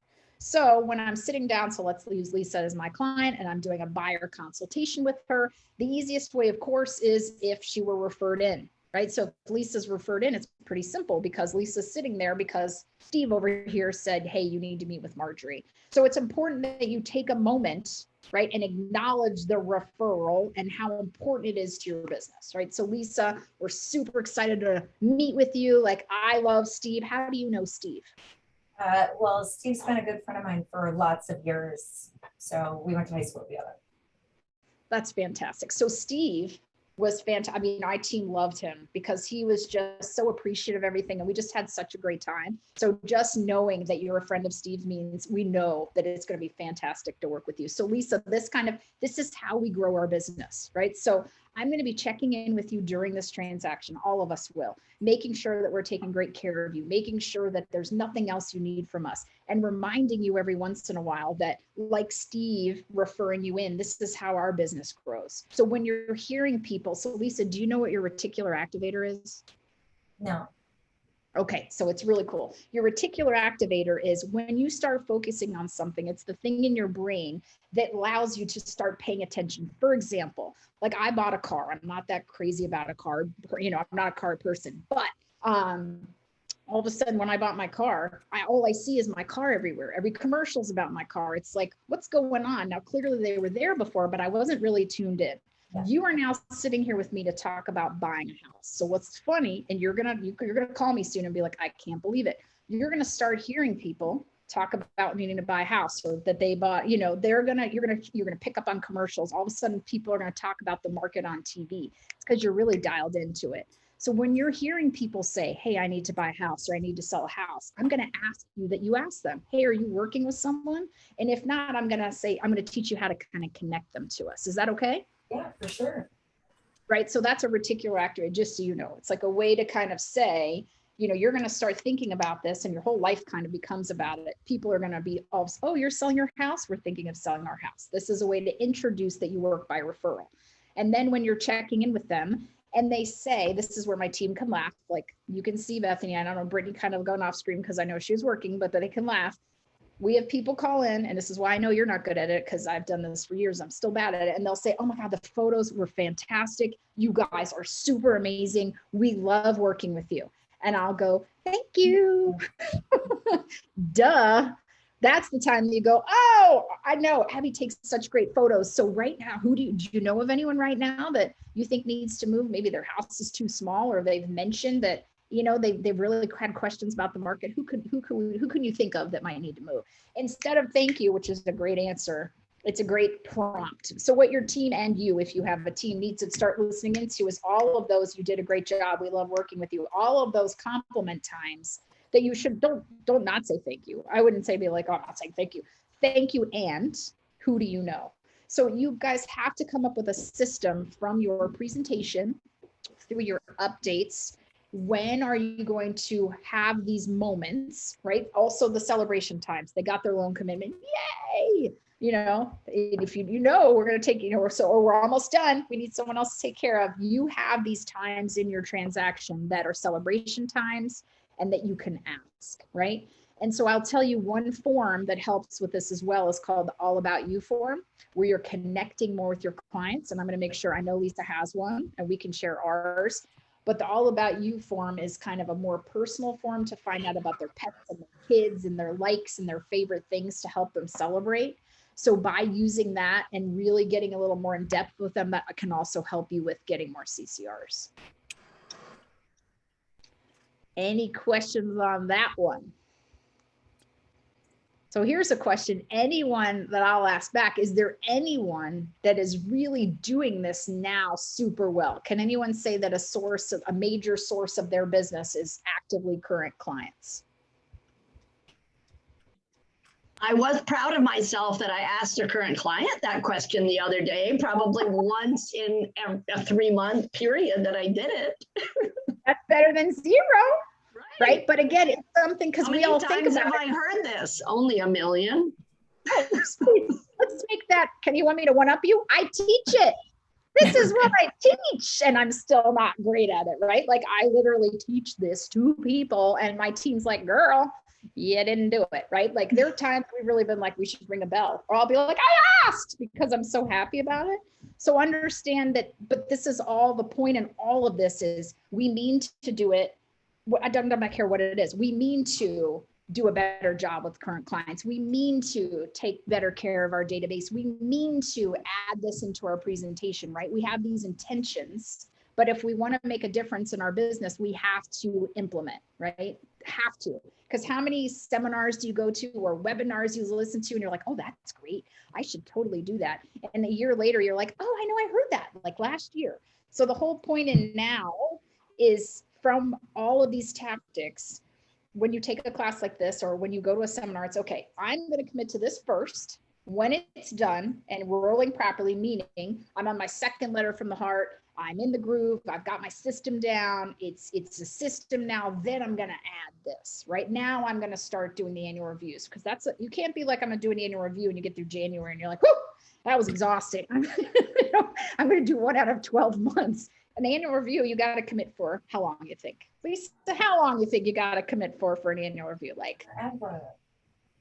So when I'm sitting down, so let's use Lisa as my client and I'm doing a buyer consultation with her, the easiest way, of course, is if she were referred in, right? So if Lisa's referred in, it's pretty simple because Lisa's sitting there because Steve over here said, hey, you need to meet with Marjorie. So it's important that you take a moment, right, and acknowledge the referral and how important it is to your business, right? So Lisa, we're super excited to meet with you. Like, I love Steve. How do you know Steve? Well, Steve's been a good friend of mine for lots of years. So we went to high school together. That's fantastic. So Steve was fantastic. I mean, my team loved him because he was just so appreciative of everything. And we just had such a great time. So just knowing that you're a friend of Steve means we know that it's going to be fantastic to work with you. So Lisa, this is how we grow our business, right? So I'm going to be checking in with you during this transaction. All of us will, making sure that we're taking great care of you, making sure that there's nothing else you need from us, and reminding you every once in a while that, like Steve referring you in, this is how our business grows. So when you're hearing people, so Lisa, do you know what your reticular activator is? No. Okay, so it's really cool. Your reticular activator is when you start focusing on something, it's the thing in your brain that allows you to start paying attention. For example, like I bought a car. I'm not that crazy about a car, I'm not a car person, but all of a sudden when I bought my car, all I see is my car everywhere. Every commercial's about my car. It's like, what's going on? Now, clearly they were there before, but I wasn't really tuned in. Yeah. You are now sitting here with me to talk about buying a house. So what's funny, and you're gonna call me soon and be like, I can't believe it. You're gonna start hearing people talk about needing to buy a house, or that they bought, you're gonna pick up on commercials. All of a sudden people are gonna talk about the market on TV. It's because you're really dialed into it. So when you're hearing people say, hey, I need to buy a house or I need to sell a house, I'm going to ask you that you ask them, hey, are you working with someone? And if not, I'm going to say, I'm going to teach you how to kind of connect them to us. Is that okay? Yeah, for sure. Right. So that's a reticular activator, just so you know. It's like a way to kind of say, you're going to start thinking about this and your whole life kind of becomes about it. People are going to be, oh, you're selling your house? We're thinking of selling our house. This is a way to introduce that you work by referral. And then when you're checking in with them, and they say, this is where my team can laugh. Like you can see Bethany, I don't know, Brittany kind of going off screen because I know she's working, but they can laugh. We have people call in, and this is why I know you're not good at it because I've done this for years. I'm still bad at it. And they'll say, oh my God, the photos were fantastic. You guys are super amazing. We love working with you. And I'll go, thank you. Duh. That's the time that you go, oh, I know Abby takes such great photos. So right now, do you know of anyone right now that you think needs to move? Maybe their house is too small, or they've mentioned that, they've really had questions about the market. Who can you think of that might need to move? Instead of thank you, which is a great answer, it's a great prompt. So what your team and you, if you have a team, needs to start listening into is all of those, you did a great job. We love working with you. All of those compliment times that you should don't not say thank you. I wouldn't say be like, oh, I'm not saying thank you. Thank you. And who do you know? So you guys have to come up with a system from your presentation through your updates. When are you going to have these moments, right? Also the celebration times, they got their loan commitment. Yay. If we're going to take, or we're almost done. We need someone else to take care of. You have these times in your transaction that are celebration times and that you can ask, right? And so I'll tell you one form that helps with this as well is called the All About You form, where you're connecting more with your clients. And I'm going to make sure, I know Lisa has one and we can share ours, but the All About You form is kind of a more personal form to find out about their pets and their kids and their likes and their favorite things to help them celebrate. So by using that and really getting a little more in depth with them, that can also help you with getting more CCRs. Any questions on that one? So here's a question. Anyone that I'll ask back, is there anyone that is really doing this now super well? Can anyone say that a major source of their business is actively current clients? I was proud of myself that I asked a current client that question the other day, probably once in a 3-month period that I did it. That's better than zero. Right. But again, it's something because we all think about have I heard this? Only 1 million. Oh, let's make that. Can you want me to one up you? I teach it. This is what I teach. And I'm still not great at it. Right. Like I literally teach this to people and my team's like, girl, you didn't do it. Right. Like there are times we've really been like, we should ring a bell, or I'll be like, I asked, because I'm so happy about it. So understand that, but this is all the point in all of this is we mean to do it. I don't care what it is. We mean to do a better job with current clients. We mean to take better care of our database. We mean to add this into our presentation, right? We have these intentions, but if we want to make a difference in our business, we have to implement, right? Have to. Because how many seminars do you go to or webinars you listen to and you're like, oh, that's great. I should totally do that. And a year later, you're like, oh, I know I heard that like last year. So the whole point in now is from all of these tactics, when you take a class like this, or when you go to a seminar, it's okay, I'm going to commit to this first. When it's done and we're rolling properly, meaning I'm on my second letter from the heart, I'm in the groove, I've got my system down, it's a system now, then I'm going to add this. Right now, I'm going to start doing the annual reviews, because you can't be like, I'm going to do an annual review and you get through January and you're like, whoo, that was exhausting. I'm going to do 1 out of 12 months. an annual review, you got to commit for how long you think? Lisa, how long you think you got to commit for an annual review? Like Forever.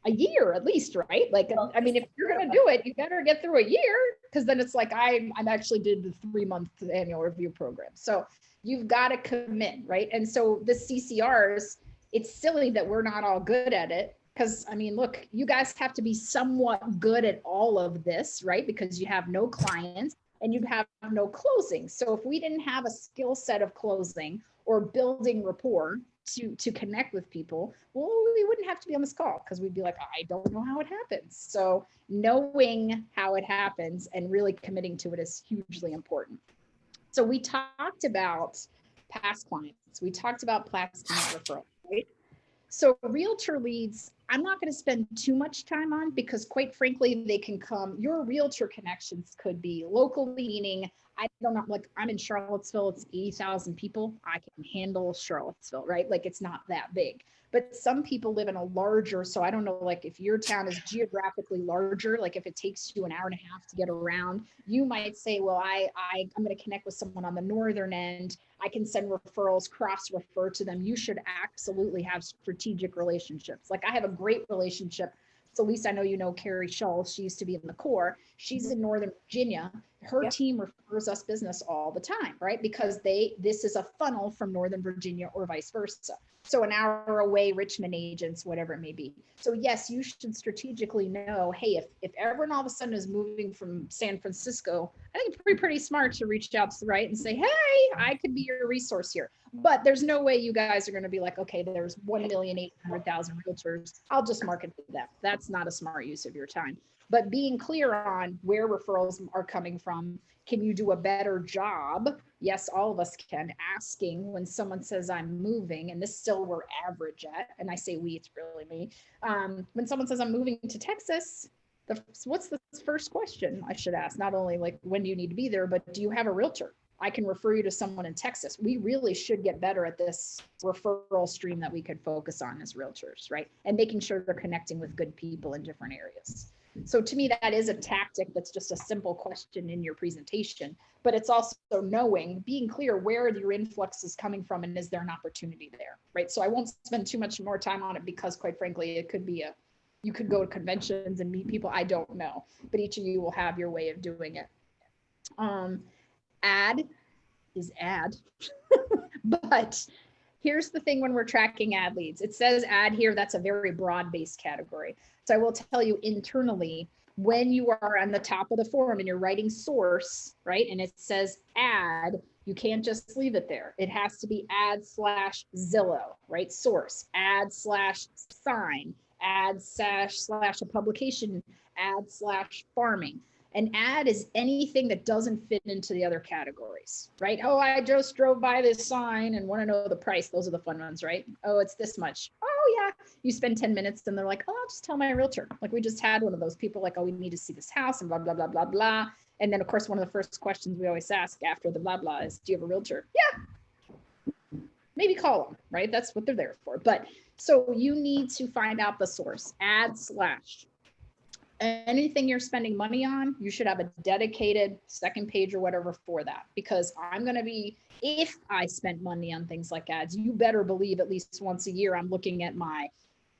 a year at least, right? Like, Well, I mean, if you're going to do it, you better get through a year, because then it's like, I'm actually did the 3-month annual review program. So you've got to commit, right? And so the CCRs, it's silly that we're not all good at it. Because I mean, look, you guys have to be somewhat good at all of this, right? Because you have no clients and you have no closing. So if we didn't have a skill set of closing or building rapport to connect with people, well, we wouldn't have to be on this call, because we'd be like, I don't know how it happens. So knowing how it happens and really committing to it is hugely important. So we talked about past clients. We talked about past client referral, right? So realtor leads, I'm not going to spend too much time on, because quite frankly, they can come, your realtor connections could be locally, meaning I don't know, like I'm in Charlottesville, it's 80,000 people. I can handle Charlottesville, right? Like it's not that big, but some people live in a larger, so I don't know, like if your town is geographically larger, like if it takes you an hour and a half to get around, you might say, well, I'm going to connect with someone on the northern end. I can send referrals, cross refer to them. You should absolutely have strategic relationships. Like I have a great relationship. So Lisa, I know you know Carrie Shull. She used to be in the Corps. She's in Northern Virginia. Her team refers us business all the time, right? Because this is a funnel from Northern Virginia or vice versa. So an hour away, Richmond agents, whatever it may be. So yes, you should strategically know, hey, if everyone all of a sudden is moving from San Francisco, I think it's pretty smart to reach out to the right and say, hey, I could be your resource here. But there's no way you guys are going to be like, okay, there's 1,800,000 realtors. I'll just market to them. That's not a smart use of your time. But being clear on where referrals are coming from, can you do a better job? Yes, all of us can. Asking when someone says I'm moving, and this still we're average at, and I say we, it's really me. When someone says I'm moving to Texas, what's the first question I should ask? Not only like, when do you need to be there, but do you have a realtor? I can refer you to someone in Texas. We really should get better at this referral stream that we could focus on as realtors, right? And making sure they're connecting with good people in different areas. So to me, that is a tactic that's just a simple question in your presentation, but it's also knowing, being clear where your influx is coming from and is there an opportunity there, right? So I won't spend too much more time on it, because quite frankly, it could be you could go to conventions and meet people, I don't know, but each of you will have your way of doing it. Ad is ad, but here's the thing when we're tracking ad leads. It says ad here, that's a very broad-based category. So I will tell you internally, when you are on the top of the form and you're writing source, right? And it says ad, you can't just leave it there. It has to be ad/Zillow, right? Source, ad/sign, ad/a publication, ad/farming. An ad is anything that doesn't fit into the other categories, right? Oh, I just drove by this sign and want to know the price. Those are the fun ones, right? Oh, it's this much. Oh yeah. You spend 10 minutes and they're like, oh, I'll just tell my realtor. Like we just had one of those people like, oh, we need to see this house and blah, blah, blah, blah, blah. And then of course, one of the first questions we always ask after the blah, blah is, do you have a realtor? Yeah. Maybe call them, right? That's what they're there for. But so you need to find out the source, ad/. Anything you're spending money on, you should have a dedicated second page or whatever for that, because I'm going to be, if I spent money on things like ads, you better believe at least once a year, I'm looking at my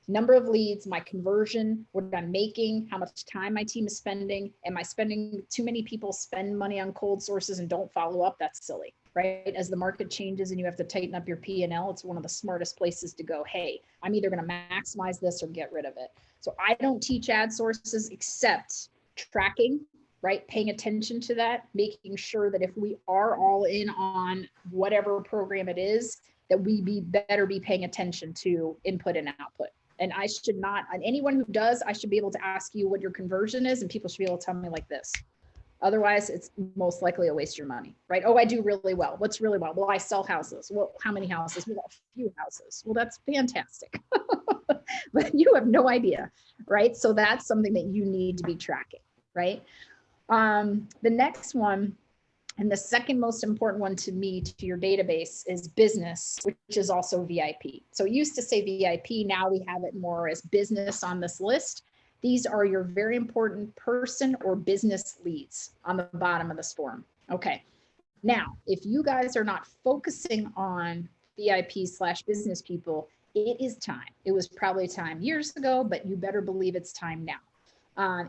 number of leads, my conversion, what I'm making, how much time my team is spending. Am I spending too many people spend money on cold sources and don't follow up? That's silly, right? As the market changes and you have to tighten up your P&L, it's one of the smartest places to go, hey, I'm either going to maximize this or get rid of it. So I don't teach ad sources except tracking, right? Paying attention to that, making sure that if we are all in on whatever program it is, that we better be paying attention to input and output. And I should not, on anyone who does, I should be able to ask you what your conversion is, and people should be able to tell me like this. Otherwise, it's most likely a waste of your money, right? Oh, I do really well. What's really well? Well, I sell houses. Well, how many houses? Well, a few houses. Well, that's fantastic. But you have no idea, right? So that's something that you need to be tracking, right? The next one, and the second most important one to me, to your database, is business, which is also VIP. So it used to say VIP, now we have it more as business on this list. These are your very important person or business leads on the bottom of this form. Okay. Now, if you guys are not focusing on VIP/business people, it is time. It was probably time years ago, but you better believe it's time now.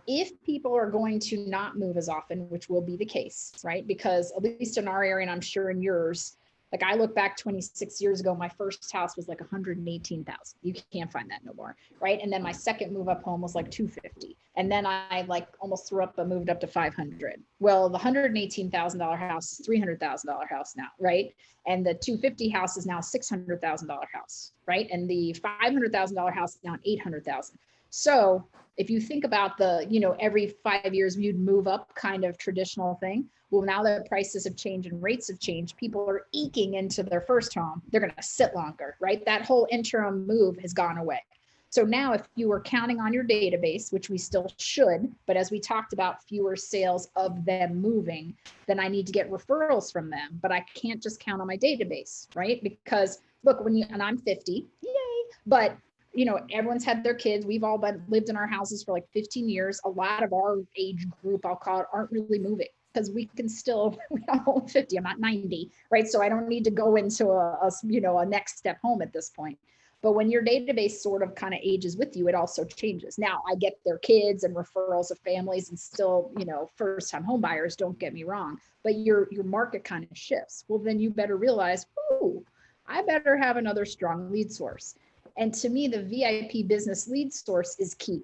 If people are going to not move as often, which will be the case, right? Because at least in our area, and I'm sure in yours, like I look back 26 years ago, my first house was like 118,000. You can't find that no more, right? And then my second move up home was like 250. And then I like almost threw up, but moved up to 500. Well, the $118,000 house is $300,000 house now, right? And the 250 house is now $600,000 house, right? And the $500,000 house is now $800,000. So if you think about the, every 5 years you'd move up kind of traditional thing. Well, now that prices have changed and rates have changed, people are eking into their first home. They're going to sit longer, right? That whole interim move has gone away. So now if you were counting on your database, which we still should, but as we talked about fewer sales of them moving, then I need to get referrals from them, but I can't just count on my database, right? Because look, and I'm 50, yay, but everyone's had their kids. We've all lived in our houses for like 15 years. A lot of our age group, I'll call it, aren't really moving because we can still, I'm 50, I'm not 90, right? So I don't need to go into a next step home at this point. But when your database sort of kind of ages with you, it also changes. Now I get their kids and referrals of families and still, first time home buyers, don't get me wrong, but your market kind of shifts. Well, then you better realize, ooh, I better have another strong lead source. And to me, the VIP business lead source is key.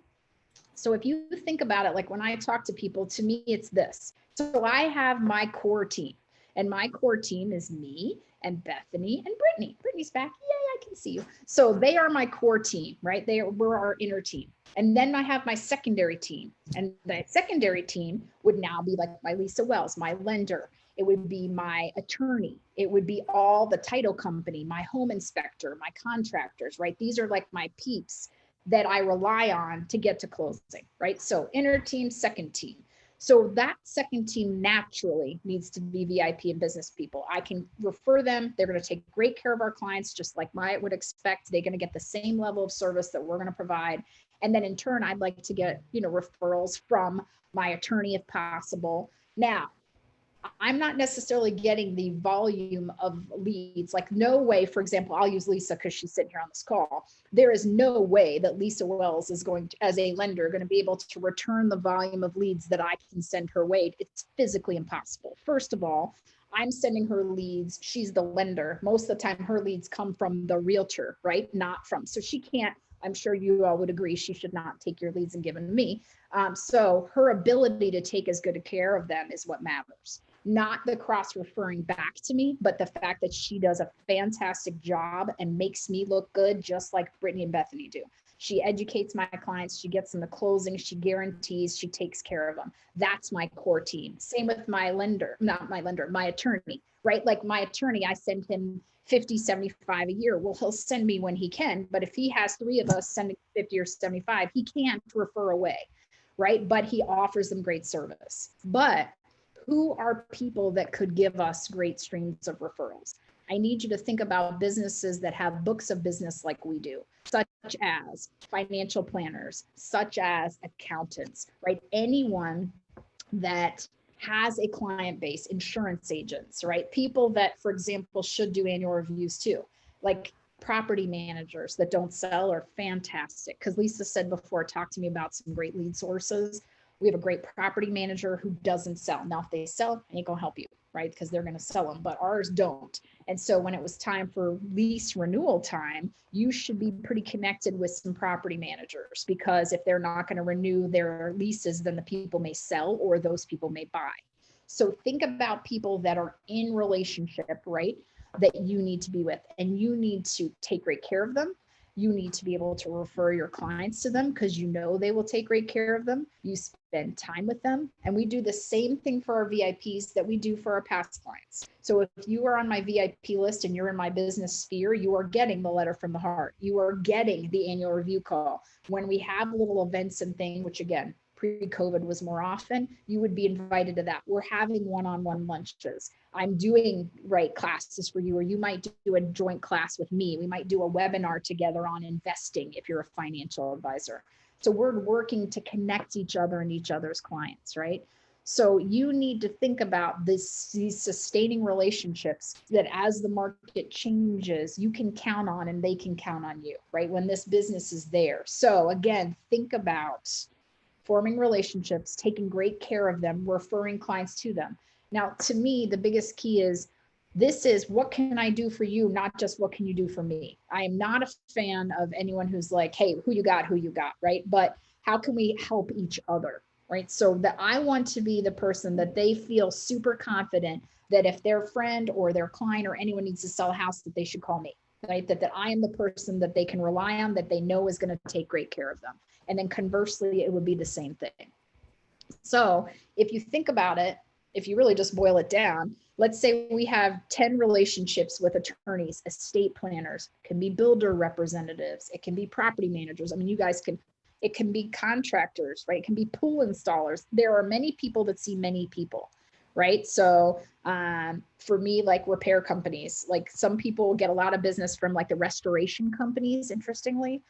So if you think about it, like when I talk to people, to me, it's this. So I have my core team, and my core team is me and Bethany and Brittany. Brittany's back. Yay, I can see you. So they are my core team, right? We're our inner team. And then I have my secondary team. And that secondary team would now be like my Lisa Wells, my lender. It would be my attorney. It would be all the title company, my home inspector, my contractors, right? These are like my peeps that I rely on to get to closing, right? So inner team, second team. So that second team naturally needs to be VIP and business people. I can refer them. They're going to take great care of our clients, just like I would expect. They're going to get the same level of service that we're going to provide. And then in turn, I'd like to get, referrals from my attorney if possible. Now, I'm not necessarily getting the volume of leads. Like no way, for example, I'll use Lisa because she's sitting here on this call. There is no way that Lisa Wells is going to, as a lender, going to be able to return the volume of leads that I can send her way. It's physically impossible. First of all, I'm sending her leads. She's the lender. Most of the time her leads come from the realtor, right? Not from, so she can't, I'm sure you all would agree, she should not take your leads and give them to me. So her ability to take as good a care of them is what matters. Not the cross referring back to me, but the fact that she does a fantastic job and makes me look good, just like Brittany and Bethany do. She educates my clients, she gets them the closing, she guarantees, she takes care of them. That's my core team. Same with my lender, not my lender, my attorney, right? Like my attorney, I send him 50, 75 a year. Well, he'll send me when he can, but if he has three of us sending 50 or 75, he can't refer away, right? But he offers them great service. But who are people that could give us great streams of referrals? I need you to think about businesses that have books of business like we do, such as financial planners, such as accountants, right? Anyone that has a client base, insurance agents, right? People that, for example, should do annual reviews too, like property managers that don't sell are fantastic. Because Lisa said before, talk to me about some great lead sources. We have a great property manager who doesn't sell. Now, if they sell, I ain't gonna help you, right? Because they're gonna sell them, but ours don't. And so when it was time for lease renewal time, you should be pretty connected with some property managers, because if they're not gonna renew their leases, then the people may sell or those people may buy. So think about people that are in relationship, right? That you need to be with, and you need to take great care of them. You need to be able to refer your clients to them because you know they will take great care of them. You spend time with them. And we do the same thing for our VIPs that we do for our past clients. So if you are on my VIP list and you're in my business sphere, you are getting the letter from the heart. You are getting the annual review call. When we have little events and things, which again, pre-COVID was more often, you would be invited to that. We're having one-on-one lunches. I'm doing classes for you, or you might do a joint class with me. We might do a webinar together on investing if you're a financial advisor. So we're working to connect each other and each other's clients, right? So you need to think about these sustaining relationships that as the market changes, you can count on and they can count on you, right? When this business is there. So again, think about forming relationships, taking great care of them, referring clients to them. Now, to me, the biggest key is this is what can I do for you, not just what can you do for me. I am not a fan of anyone who's like, hey, who you got, right? But how can we help each other? Right. So that I want to be the person that they feel super confident that if their friend or their client or anyone needs to sell a house, that they should call me, right? That I am the person that they can rely on, that they know is going to take great care of them. And then conversely, it would be the same thing. So if you think about it, if you really just boil it down, let's say we have 10 relationships with attorneys, estate planners, it can be builder representatives, it can be property managers. I mean, you guys can, it can be contractors, right? It can be pool installers. There are many people that see many people, right? So for me, like repair companies, like some people get a lot of business from like the restoration companies, interestingly.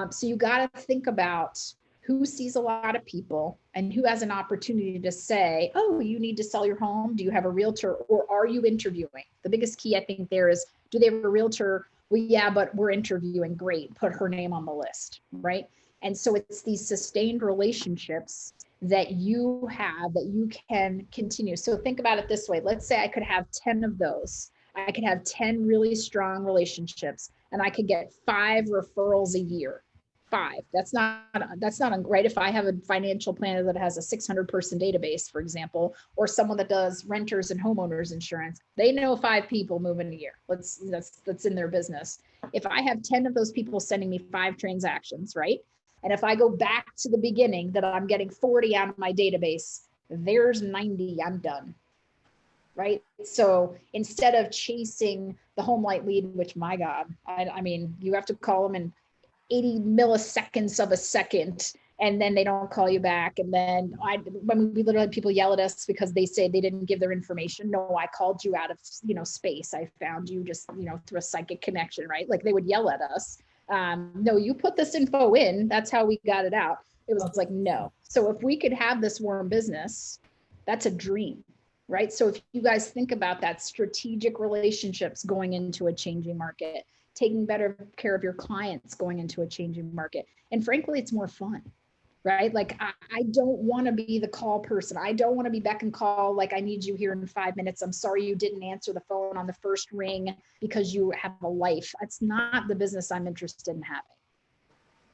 So you got to think about who sees a lot of people and who has an opportunity to say, oh, you need to sell your home. Do you have a realtor or are you interviewing? The biggest key I think there is, do they have a realtor? Well, yeah, but we're interviewing. Great. Put her name on the list, right? And so it's these sustained relationships that you have that you can continue. So think about it this way. Let's say I could have 10 of those. I could have 10 really strong relationships and I could get 5 referrals a year. 5. That's not right. If I have a financial planner that has a 600 person database, for example, or someone that does renters and homeowners insurance, they know 5 people moving a year. That's in their business. If I have 10 of those people sending me 5 transactions, right? And if I go back to the beginning that I'm getting 40 out of my database, there's 90, I'm done. Right. So instead of chasing the home light lead, which my God, I mean, you have to call them in 80 milliseconds of a second, and then they don't call you back. And then when we literally, people yell at us because they say they didn't give their information. No, I called you out of, space. I found you just, through a psychic connection, right? Like they would yell at us. No, you put this info in, that's how we got it out. It was like, no. So if we could have this warm business, that's a dream, right? So if you guys think about that, strategic relationships going into a changing market, taking better care of your clients going into a changing market. And frankly, it's more fun, right? Like I don't want to be the call person. I don't want to be beck and call. Like I need you here in 5 minutes. I'm sorry you didn't answer the phone on the first ring because you have a life. That's not the business I'm interested in having,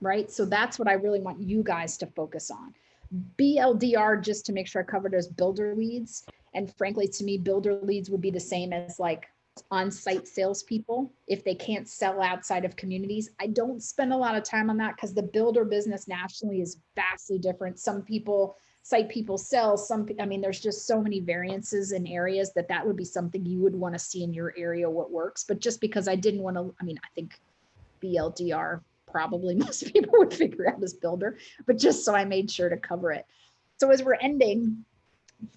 right? So that's what I really want you guys to focus on. BLDR, just to make sure I covered, as builder leads. And frankly, to me, builder leads would be the same as like on-site salespeople if they can't sell outside of communities. I don't spend a lot of time on that because the builder business nationally is vastly different. Some people, site people sell, there's just so many variances in areas that would be something you would want to see in your area, what works. But just because I didn't want to, I think BLDR probably most people would figure out as builder, but just so I made sure to cover it. So as we're ending,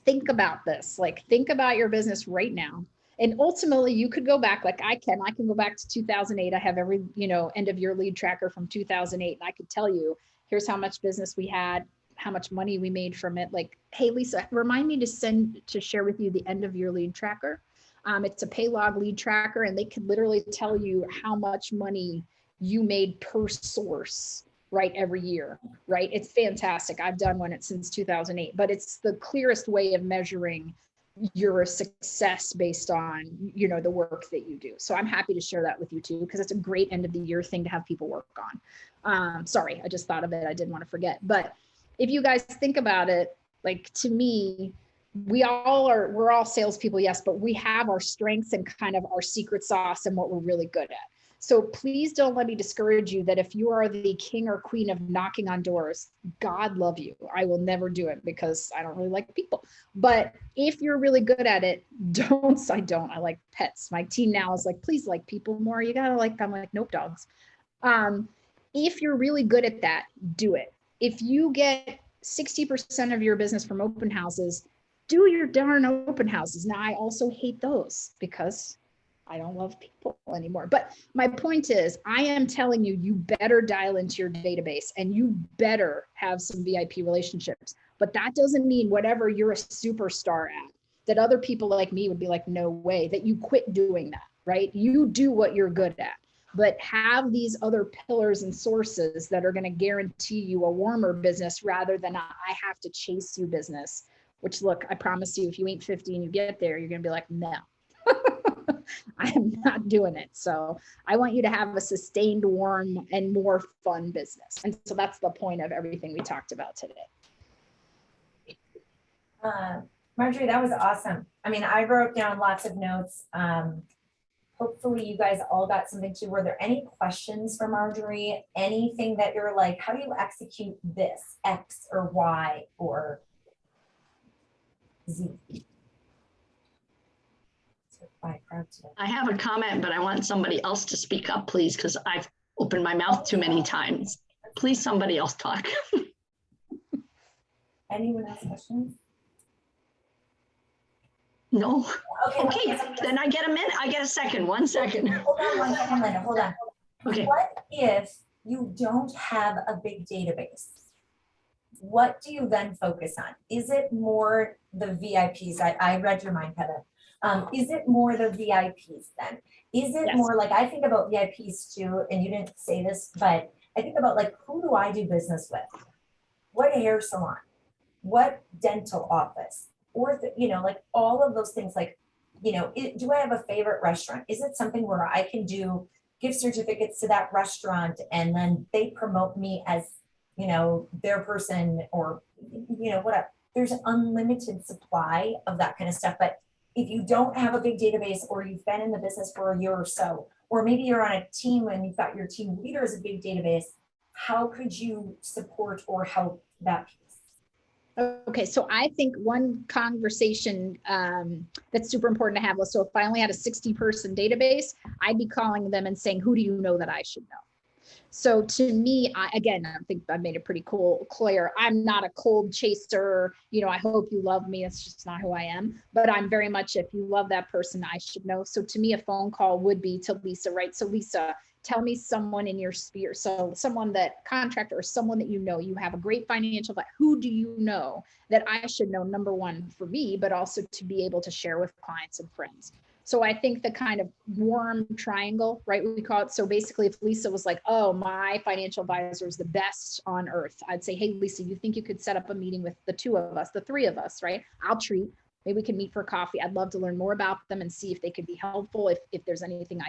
think about this, like think about your business right now. And ultimately you could go back, like I can go back to 2008. I have every, end of year lead tracker from 2008. And I could tell you, here's how much business we had, how much money we made from it. Like, hey, Lisa, remind me to share with you the end of year lead tracker. It's a Paylog lead tracker, and they could literally tell you how much money you made per source, right, every year, right? It's fantastic. I've done one since 2008, but it's the clearest way of measuring your success based on, the work that you do. So I'm happy to share that with you too, because it's a great end of the year thing to have people work on. Sorry, I just thought of it. I didn't want to forget. But if you guys think about it, like to me, we're all salespeople, yes, but we have our strengths and kind of our secret sauce and what we're really good at. So please don't let me discourage you that if you are the king or queen of knocking on doors, God love you. I will never do it because I don't really like people. But if you're really good at it, I like pets. My team now is like, please like people more. You gotta like, I'm like, nope, dogs. If you're really good at that, do it. If you get 60% of your business from open houses, do your darn open houses. Now, I also hate those because I don't love people anymore. But my point is, I am telling you, you better dial into your database and you better have some VIP relationships. But that doesn't mean whatever you're a superstar at, that other people like me would be like, no way, that you quit doing that, right? You do what you're good at, but have these other pillars and sources that are going to guarantee you a warmer business rather than I have to chase you business, which look, I promise you, if you ain't 50 and you get there, you're going to be like, no. I am not doing it. So I want you to have a sustained, warm, and more fun business. And so that's the point of everything we talked about today. Marjorie, that was awesome. I mean, I wrote down lots of notes. Hopefully you guys all got something too. Were there any questions for Marjorie? Anything that you're like, how do you execute this X or Y or Z? I have a comment, but I want somebody else to speak up, please, because I've opened my mouth too many times. Please, somebody else talk. Anyone else questions? No. Okay, Then I get a minute. I get a second. 1 second. Hold on 1 second, Linda. Hold on. Okay. What if you don't have a big database? What do you then focus on? Is it more the VIPs? I read your mind, Heather. Is it more the VIPs then? Is it more like, I think about VIPs too, and you didn't say this, but I think about like, who do I do business with? What hair salon? What dental office? Or, you know, like all of those things, like, you know, do I have a favorite restaurant? Is it something where I can do gift certificates to that restaurant and then they promote me as, you know, their person or, you know, whatever. There's an unlimited supply of that kind of stuff. But if you don't have a big database or you've been in the business for a year or so, or maybe you're on a team and you've got your team leader as a big database, how could you support or help that piece? Okay, so I think one conversation that's super important to have was, so if I only had a 60-person database, I'd be calling them and saying, who do you know that I should know? So to me, I think I made it pretty clear. I'm not a cold chaser. You know, I hope you love me. It's just not who I am. But I'm very much, if you love that person, I should know. So to me, a phone call would be to Lisa, right? So Lisa, tell me someone in your sphere. So someone that contractor or someone that you know, you have a great financial, who do you know that I should know, number one for me, but also to be able to share with clients and friends. So I think the kind of warm triangle, right, we call it. So basically if Lisa was like, oh, my financial advisor is the best on earth, I'd say, hey, Lisa, you think you could set up a meeting with the two of us, the three of us, right? I'll treat. Maybe we can meet for coffee. I'd love to learn more about them and see if they could be helpful. If there's anything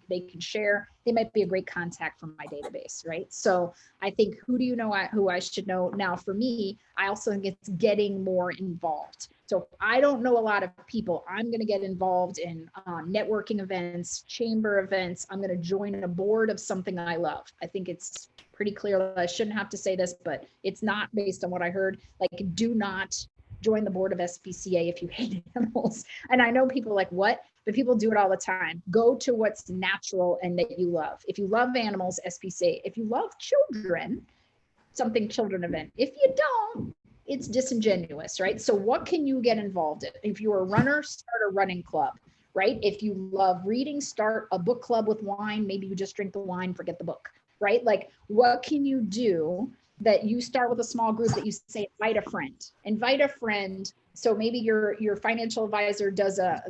they can share, they might be a great contact from my database, right? So I think, who do you know who I should know? Now for me, I also think it's getting more involved. So if I don't know a lot of people, I'm going to get involved in networking events, chamber events. I'm going to join a board of something I love. I think it's pretty clear. I shouldn't have to say this, but it's not based on what I heard. Like, do not join the board of SPCA if you hate animals. And I know people are like, what? But people do it all the time. Go to what's natural and that you love. If you love animals, SPCA. If you love children, something children event. If you don't, it's disingenuous, right? So what can you get involved in? If you're a runner, start a running club, right? If you love reading, start a book club with wine. Maybe you just drink the wine, forget the book, right? Like, what can you do that you start with a small group that you say, invite a friend. So maybe your financial advisor does a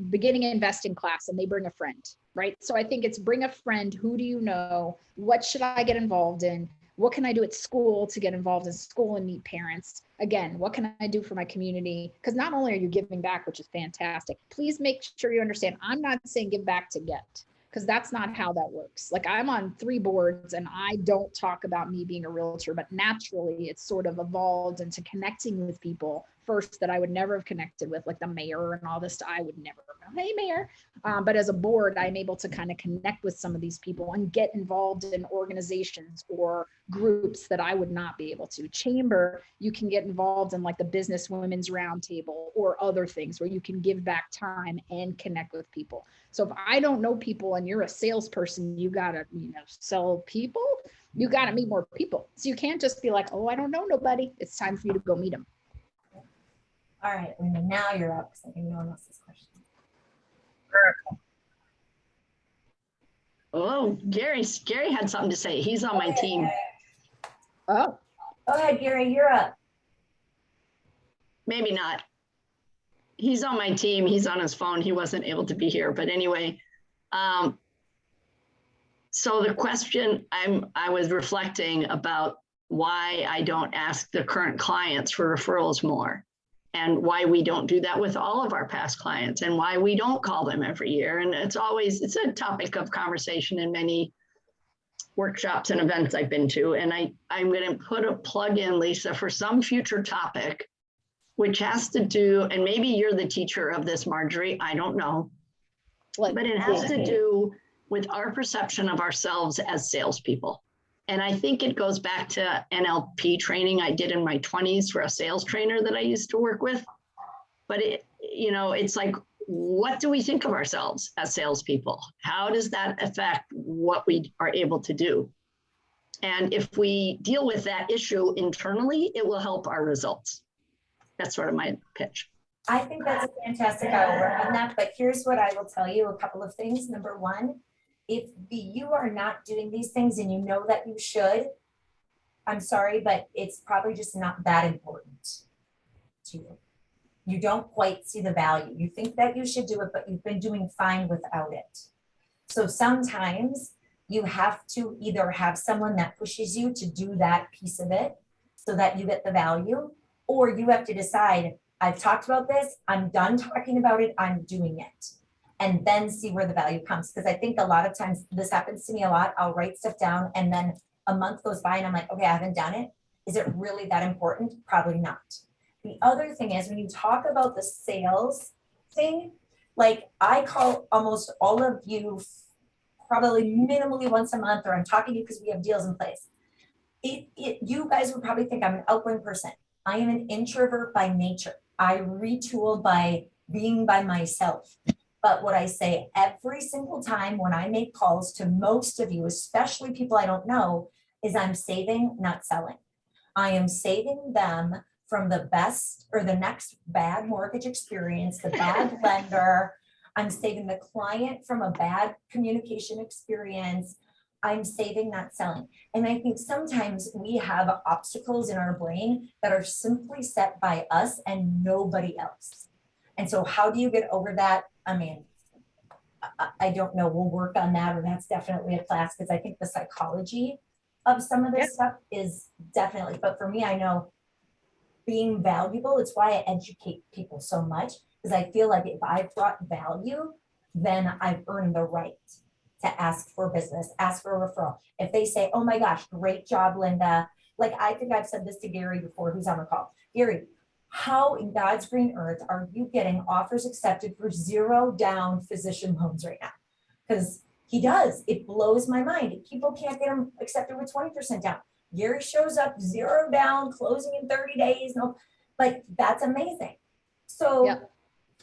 beginning investing class and they bring a friend, right? So I think it's bring a friend. Who do you know? What should I get involved in? What can I do at school to get involved in school and meet parents? Again, what can I do for my community? Because not only are you giving back, which is fantastic, please make sure you understand, I'm not saying give back to get, because that's not how that works. Like, I'm on 3 boards and I don't talk about me being a realtor, but naturally it's sort of evolved into connecting with people first that I would never have connected with, like the mayor and all this. I would never, hey mayor. But as a board, I'm able to kind of connect with some of these people and get involved in organizations or groups that I would not be able to. Chamber, you can get involved in like the Business Women's Roundtable or other things where you can give back time and connect with people. So if I don't know people and you're a salesperson, you gotta, sell people, you gotta meet more people. So you can't just be like, oh, I don't know nobody. It's time for you to go meet them. All right, Linda, now you're up because I think no one else has questions. Oh, Gary had something to say. He's on my team. Oh, Go ahead, Gary, you're up. Maybe not. He's on my team. He's on his phone. He wasn't able to be here. But anyway, so the question I was reflecting about why I don't ask the current clients for referrals more, and why we don't do that with all of our past clients, and why we don't call them every year. And it's a topic of conversation in many workshops and events I've been to. And I'm going to put a plug in, Lisa, for some future topic, which has to do, and maybe you're the teacher of this, Marjorie, I don't know, but it has to do with our perception of ourselves as salespeople. And I think it goes back to NLP training I did in my 20s for a sales trainer that I used to work with. But it's like, what do we think of ourselves as salespeople? How does that affect what we are able to do? And if we deal with that issue internally, it will help our results. That's sort of my pitch. I think that's a fantastic, I will work on that, but here's what I will tell you, a couple of things. Number one, if you are not doing these things and you know that you should, I'm sorry, but it's probably just not that important to you. You don't quite see the value. You think that you should do it, but you've been doing fine without it. So sometimes you have to either have someone that pushes you to do that piece of it so that you get the value, or you have to decide, I've talked about this, I'm done talking about it, I'm doing it. And then see where the value comes. Because I think a lot of times this happens to me a lot. I'll write stuff down and then a month goes by and I'm like, okay, I haven't done it. Is it really that important? Probably not. The other thing is when you talk about the sales thing, like I call almost all of you probably minimally once a month, or I'm talking to you because we have deals in place. You guys would probably think I'm an outgoing person. I am an introvert by nature. I retool by being by myself. But what I say every single time when I make calls to most of you, especially people I don't know, is I'm saving, not selling. I am saving them from the best or the next bad mortgage experience, the bad lender. I'm saving the client from a bad communication experience. I'm saving, not selling. And I think sometimes we have obstacles in our brain that are simply set by us and nobody else. And so how do you get over that? I mean, I don't know, we'll work on that, or that's definitely a class, because I think the psychology of some of this stuff is definitely, but for me, I know being valuable, it's why I educate people so much, because I feel like if I've brought value, then I've earned the right to ask for business, ask for a referral. If they say, oh my gosh, great job, Linda. Like, I think I've said this to Gary before, who's on the call. Gary, how in God's green earth are you getting offers accepted for 0 down physician loans right now? Because he does. It blows my mind. People can't get them accepted with 20% down. Gary shows up 0 down, closing in 30 days. No, like, that's amazing. So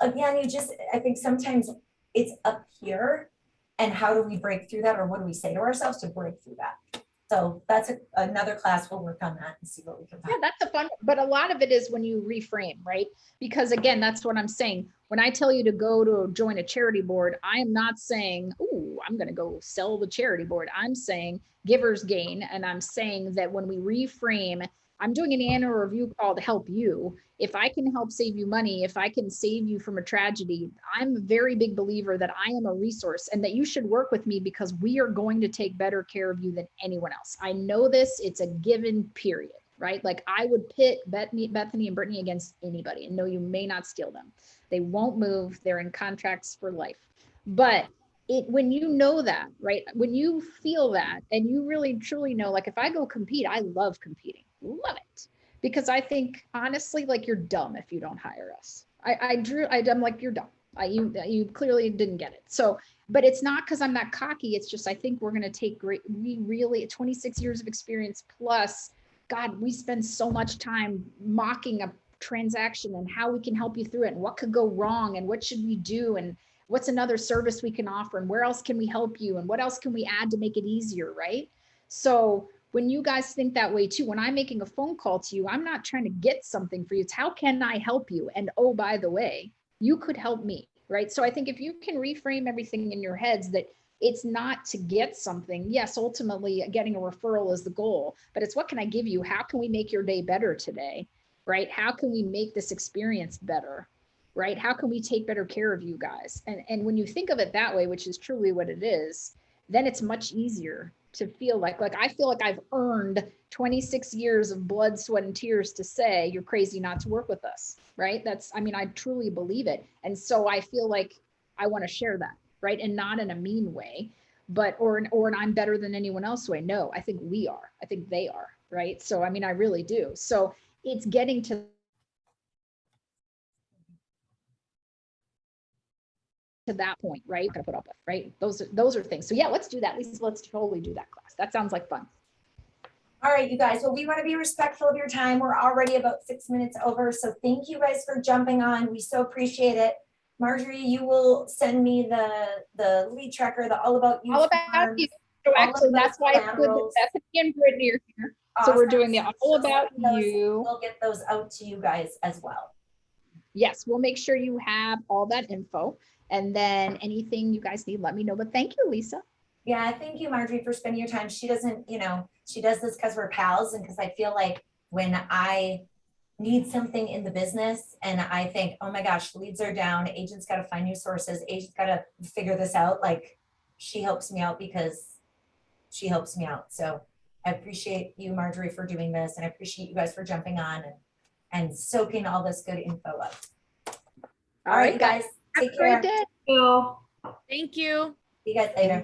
again, I think sometimes it's up here, and how do we break through that? Or what do we say to ourselves to break through that? So that's another class. We'll work on that and see what we can find. Yeah, that's a fun, but a lot of it is when you reframe, right? Because again, that's what I'm saying. When I tell you to go to join a charity board, I am not saying, oh, I'm going to go sell the charity board. I'm saying givers gain. And I'm saying that when we reframe, I'm doing an annual review call to help you. If I can help save you money, if I can save you from a tragedy, I'm a very big believer that I am a resource and that you should work with me, because we are going to take better care of you than anyone else. I know this, it's a given, period, right? Like, I would pit Bethany and Brittany against anybody, and no, you may not steal them. They won't move. They're in contracts for life. But when you know that, right? When you feel that, and you really truly know, like, if I go compete, I love competing. Love it. Because I think, honestly, like, you're dumb if you don't hire us. I'm like, you're dumb. You clearly didn't get it. So, but it's not because I'm that cocky. It's just, I think we're going to take we really 26 years of experience plus, God, we spend so much time mocking a transaction and how we can help you through it and what could go wrong and what should we do and what's another service we can offer and where else can we help you and what else can we add to make it easier, right? So when you guys think that way too, when I'm making a phone call to you, I'm not trying to get something for you. It's how can I help you? And oh, by the way, you could help me, right? So I think if you can reframe everything in your heads that it's not to get something. Yes, ultimately getting a referral is the goal, but it's what can I give you? How can we make your day better today? Right? How can we make this experience better? Right? How can we take better care of you guys? And when you think of it that way, which is truly what it is, then it's much easier to feel like I feel like I've earned 26 years of blood, sweat, and tears to say you're crazy not to work with us. Right? That's, I mean, I truly believe it. And so I feel like I want to share that, right? And not in a mean way, but or an I'm better than anyone else way. No, I think we are. I think they are, right? So I mean, I really do. So it's getting to that point, right? Gonna put up with, right? Those are things. So yeah, let's do that. Let's totally do that class. That sounds like fun. All right, you guys. Well, we want to be respectful of your time. We're already about 6 minutes over. So thank you guys for jumping on. We so appreciate it. Marjorie, you will send me the lead tracker, the all about you. All about forms, you. So all of actually, those that's why it's good that collaterals. Bethany and Brittany are here. So we're Awesome. doing the So all she'll about send those- you. We'll get those out to you guys as well. Yes, we'll make sure you have all that info. And then anything you guys need, let me know. But thank you, Lisa. Yeah, thank you, Marjorie, for spending your time. She doesn't, you know, she does this because we're pals and because I feel like when I need something in the business and I think, oh my gosh, leads are down, agents got to find new sources, agents got to figure this out. Like she helps me out because she helps me out. So I appreciate you, Marjorie, for doing this. And I appreciate you guys for jumping on and soaking all this good info up. All right, you guys, take care. Great day. Thank you. See you guys later.